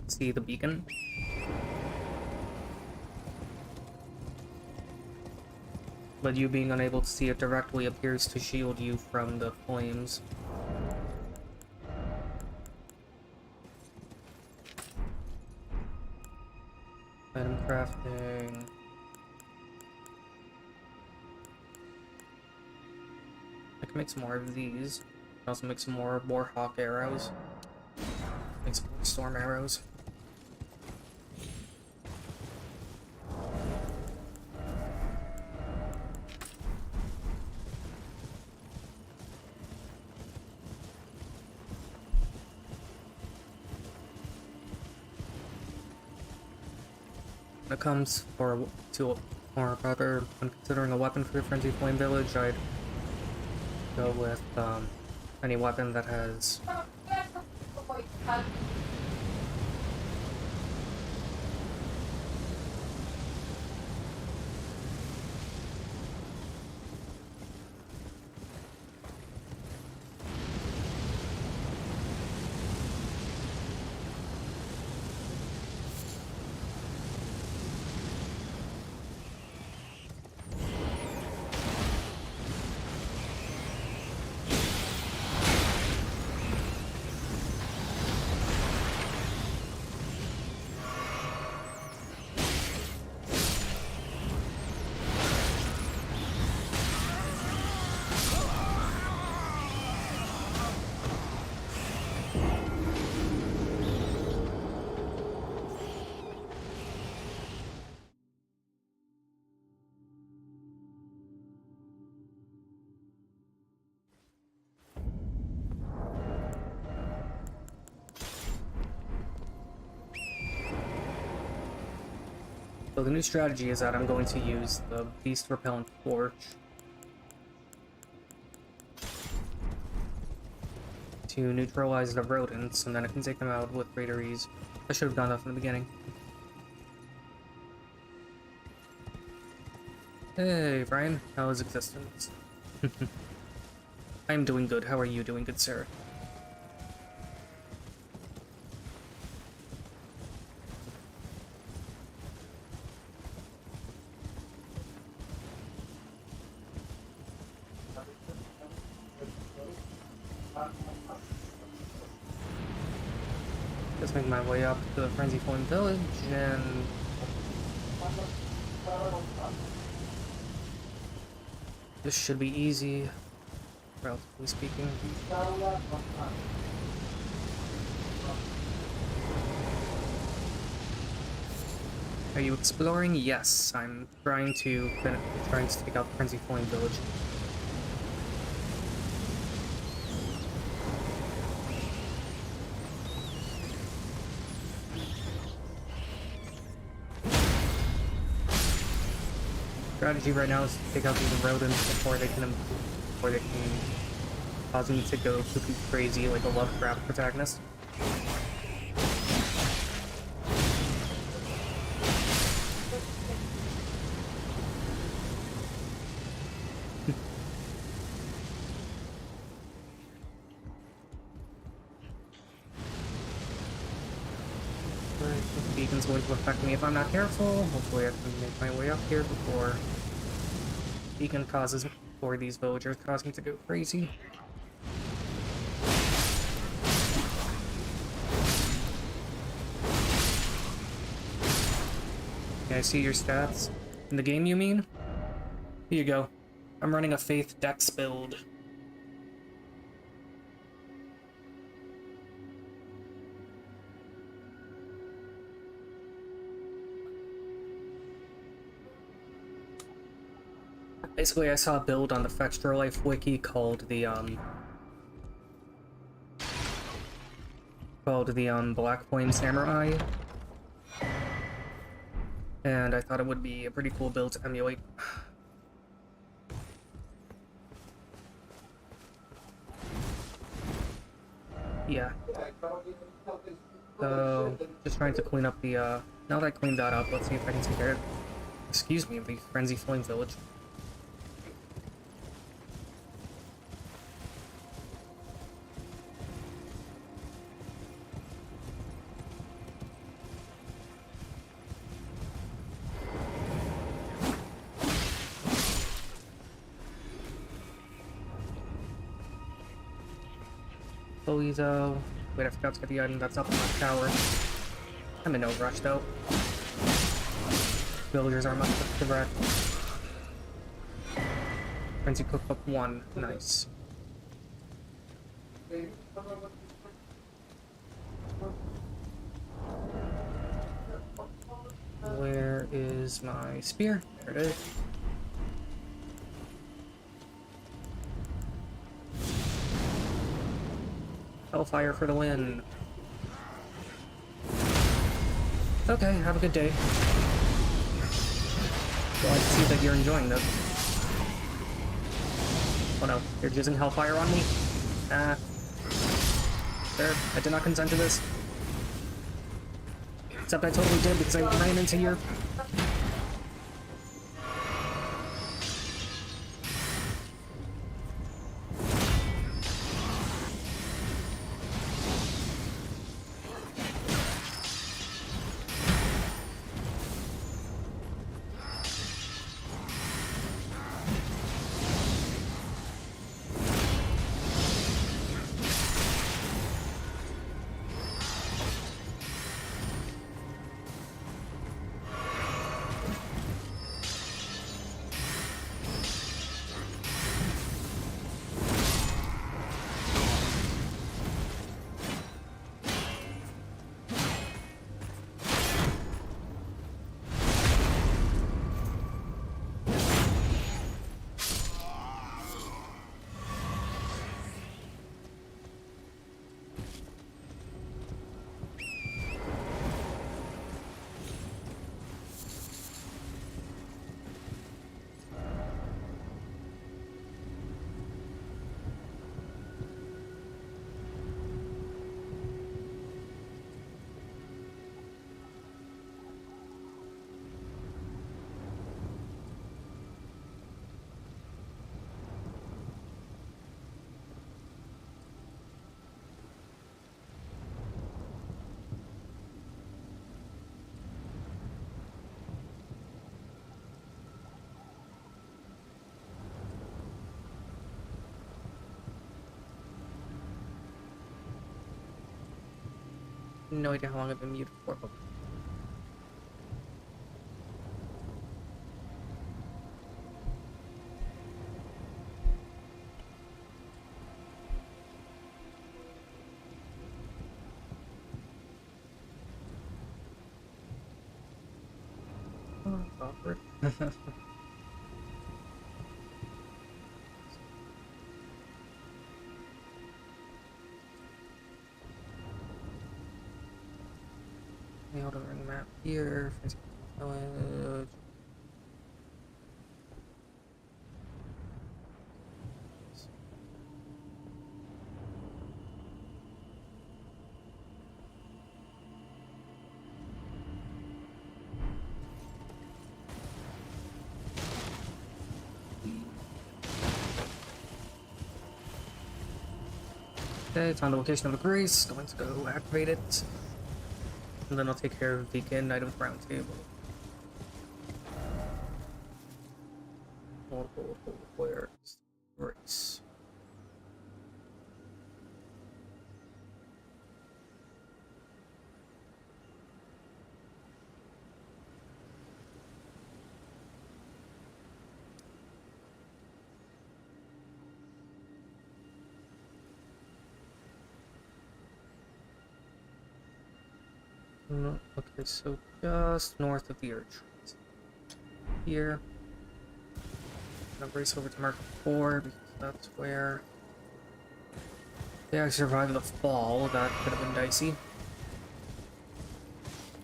[SPEAKER 1] see the beacon. But you being unable to see it directly appears to shield you from the flames. Item crafting. can make some more of these. Also make some more Warhawk arrows. Make some more storm arrows. When it comes or rather, when considering a weapon for the Frenzy Flame Village, I'd go with any weapon that has So the new strategy is that I'm going to use the Beast Repellent Torch to neutralize the rodents, and then I can take them out with greater ease. I should have done that from the beginning. Hey, Brian. How is existence? I'm doing good. How are you doing, good sir? Just make my way up to the Frenzy Flame Village, and this should be easy, relatively speaking. Are you exploring? Yes, I'm trying to take out the Frenzy Flame Village. Strategy right now is to take out these rodents before they can cause them to go cuckoo crazy like a Lovecraft protagonist. The beacon's going to affect me if I'm not careful. Hopefully I can make my way up here before beacon causes, or these villagers cause me to go crazy. Can I see your stats? In the game, you mean? Here you go. I'm running a Faith Dex build. Basically, I saw a build on the Fextra Life wiki called the Black Flame Samurai, and I thought it would be a pretty cool build to emulate. Yeah. So, just trying to clean up the, now that I cleaned that up, let's see if I can take care of, excuse me, the Frenzy Flame Village. Though. Wait, I forgot to get the item that's up in my tower. I'm in no rush though. Villagers are much direct. Frenzy Cookbook 1, nice. Where is my spear? There it is. Hellfire for the win. Okay, have a good day. Well, I see that you're enjoying this. Oh no, you're using Hellfire on me? Ah. There, I did not consent to this. Except I totally did because I ran into your... No idea how long I've been muted for, but... Oh, awkward. The Elden Ring map here. Village. Okay, found the location of the grace. Going to go activate it. And then I'll take care of the Deacon item round table. Where's the grace? No, okay, so just north of the Urchins. Here. I'm gonna race over to Mark 4 because that's where I survived the fall. That could have been dicey.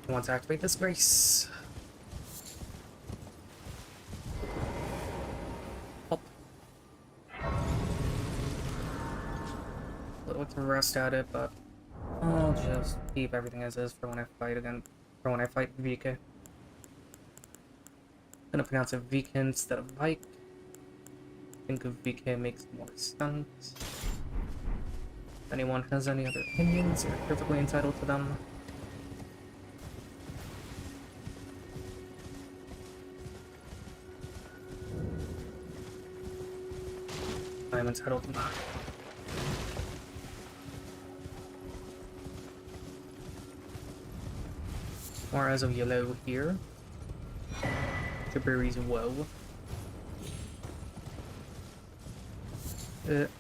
[SPEAKER 1] I want to activate this grace. Hop. A little bit to rest at it, but I'll just keep everything as is for when I fight again. For when I fight Vika. I'm gonna pronounce it Vika instead of Vike. I think Vika makes more sense. If anyone has any other opinions, you're perfectly entitled to them. I'm entitled to that. More as of yellow here. Jabri's woe.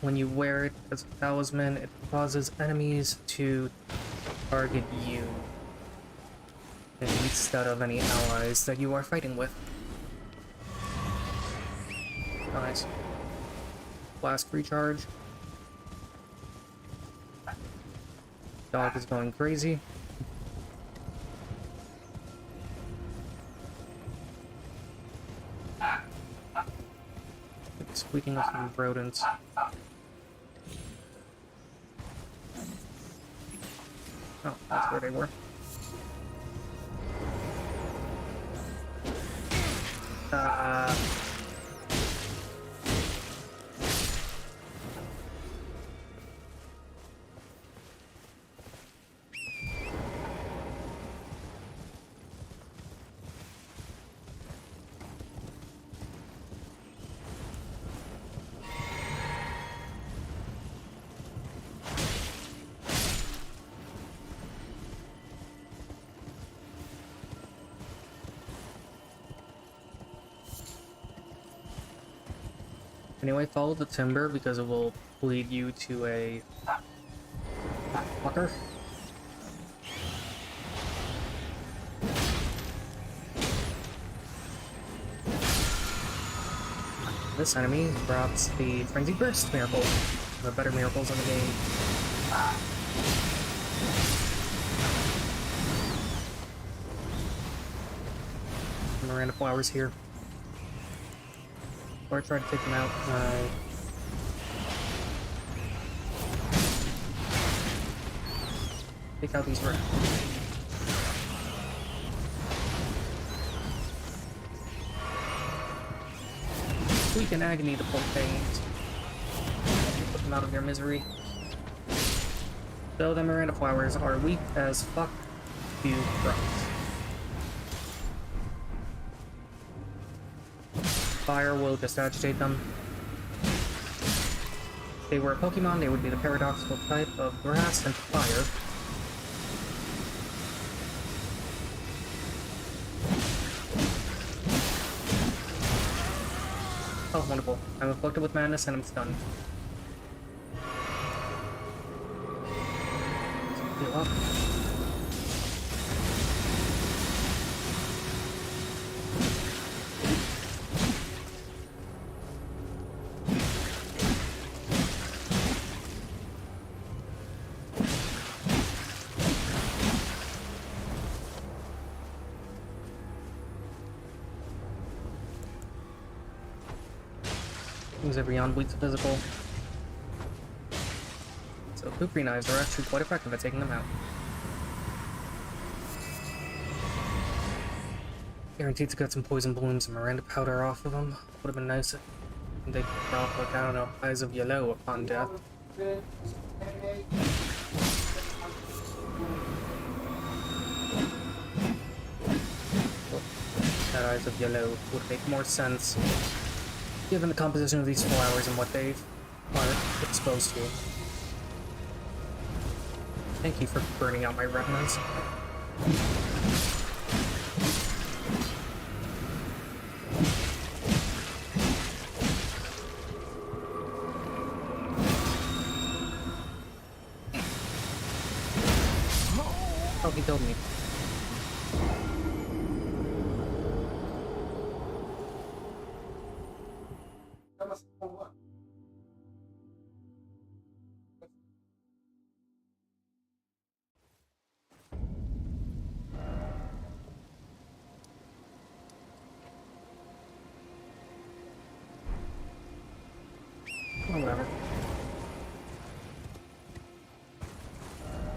[SPEAKER 1] When you wear it as a talisman, it causes enemies to target you instead of any allies that you are fighting with. Nice. Blast recharge. Dog is going crazy. Squeaking of some rodents. Oh, that's where they were. Anyway, follow the timber because it will lead you to a fucker. This enemy drops the Frenzied Burst miracle, the better miracles in the game. Miranda flowers here. Or try to take them out. Take out these rats. We can agony the poor things. Put them out of their misery. Though the Miranda flowers are weak as fuck to frost. Fire will just agitate them. If they were a Pokemon, they would be the paradoxical type of grass and fire. Oh, wonderful. I'm afflicted with madness and I'm stunned. Heal up. Things are beyond weak to physical. So Kukri knives are actually quite effective at taking them out. Guaranteed to get some poison balloons and Miranda powder off of them. Would have been nice if they could drop like, I don't know, eyes of yellow upon death. That eyes of yellow would make more sense given the composition of these flowers and what they are exposed to. Thank you for burning out my retinas. Oh, he killed me. Whatever.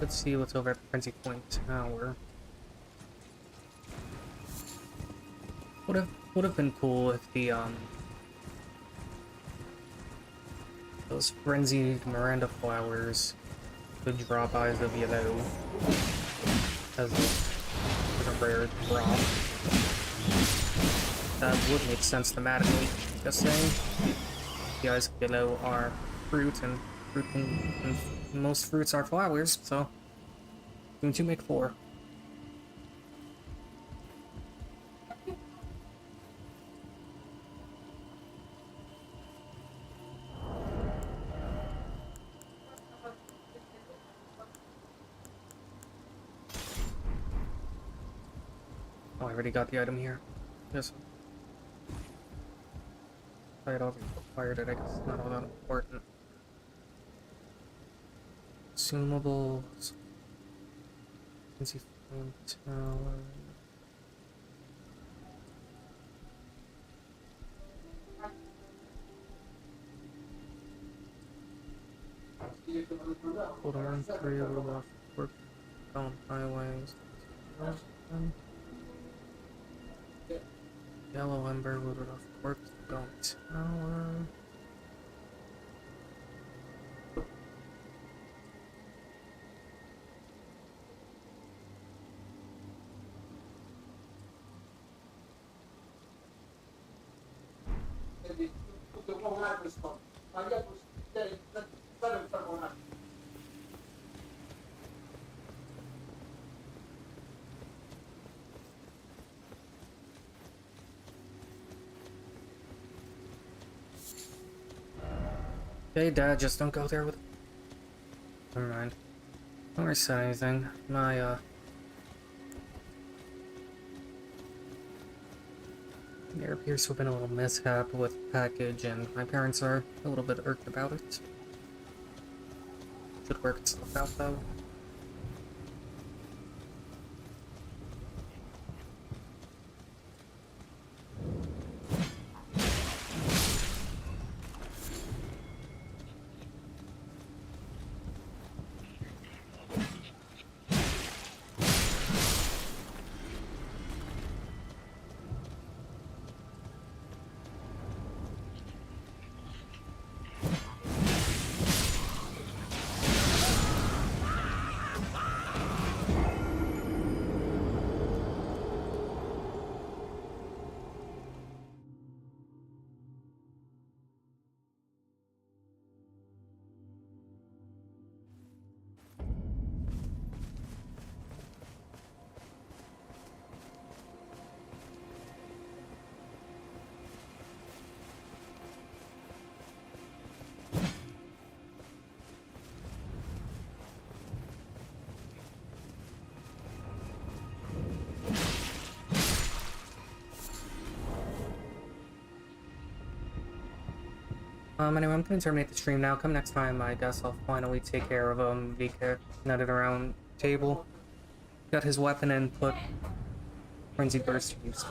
[SPEAKER 1] Let's see what's over at the Frenzy Point Tower. Would have been cool if the those frenzied Miranda flowers could drop eyes of yellow as a rare drop. That would make sense thematically. Just saying. The eyes of yellow are fruit, and most fruits are flowers, so 2 and 2 make 4. I already got the item here. Yes. I had already acquired it, I guess it's not all that important. Consumables. Fancy phone tower. Hold on, 3 little off work down highways. Yellow ember, looted off corpse, down tower. Hey Dad, just don't go there with... Never mind. Don't worry, say anything. There appears to have been a little mishap with the package, and my parents are a little bit irked about it. Should work itself out, though. Anyway, I'm gonna terminate the stream now. Come next time, I guess I'll finally take care of VK nutted around table. Got his weapon and put Frenzy Burst to use.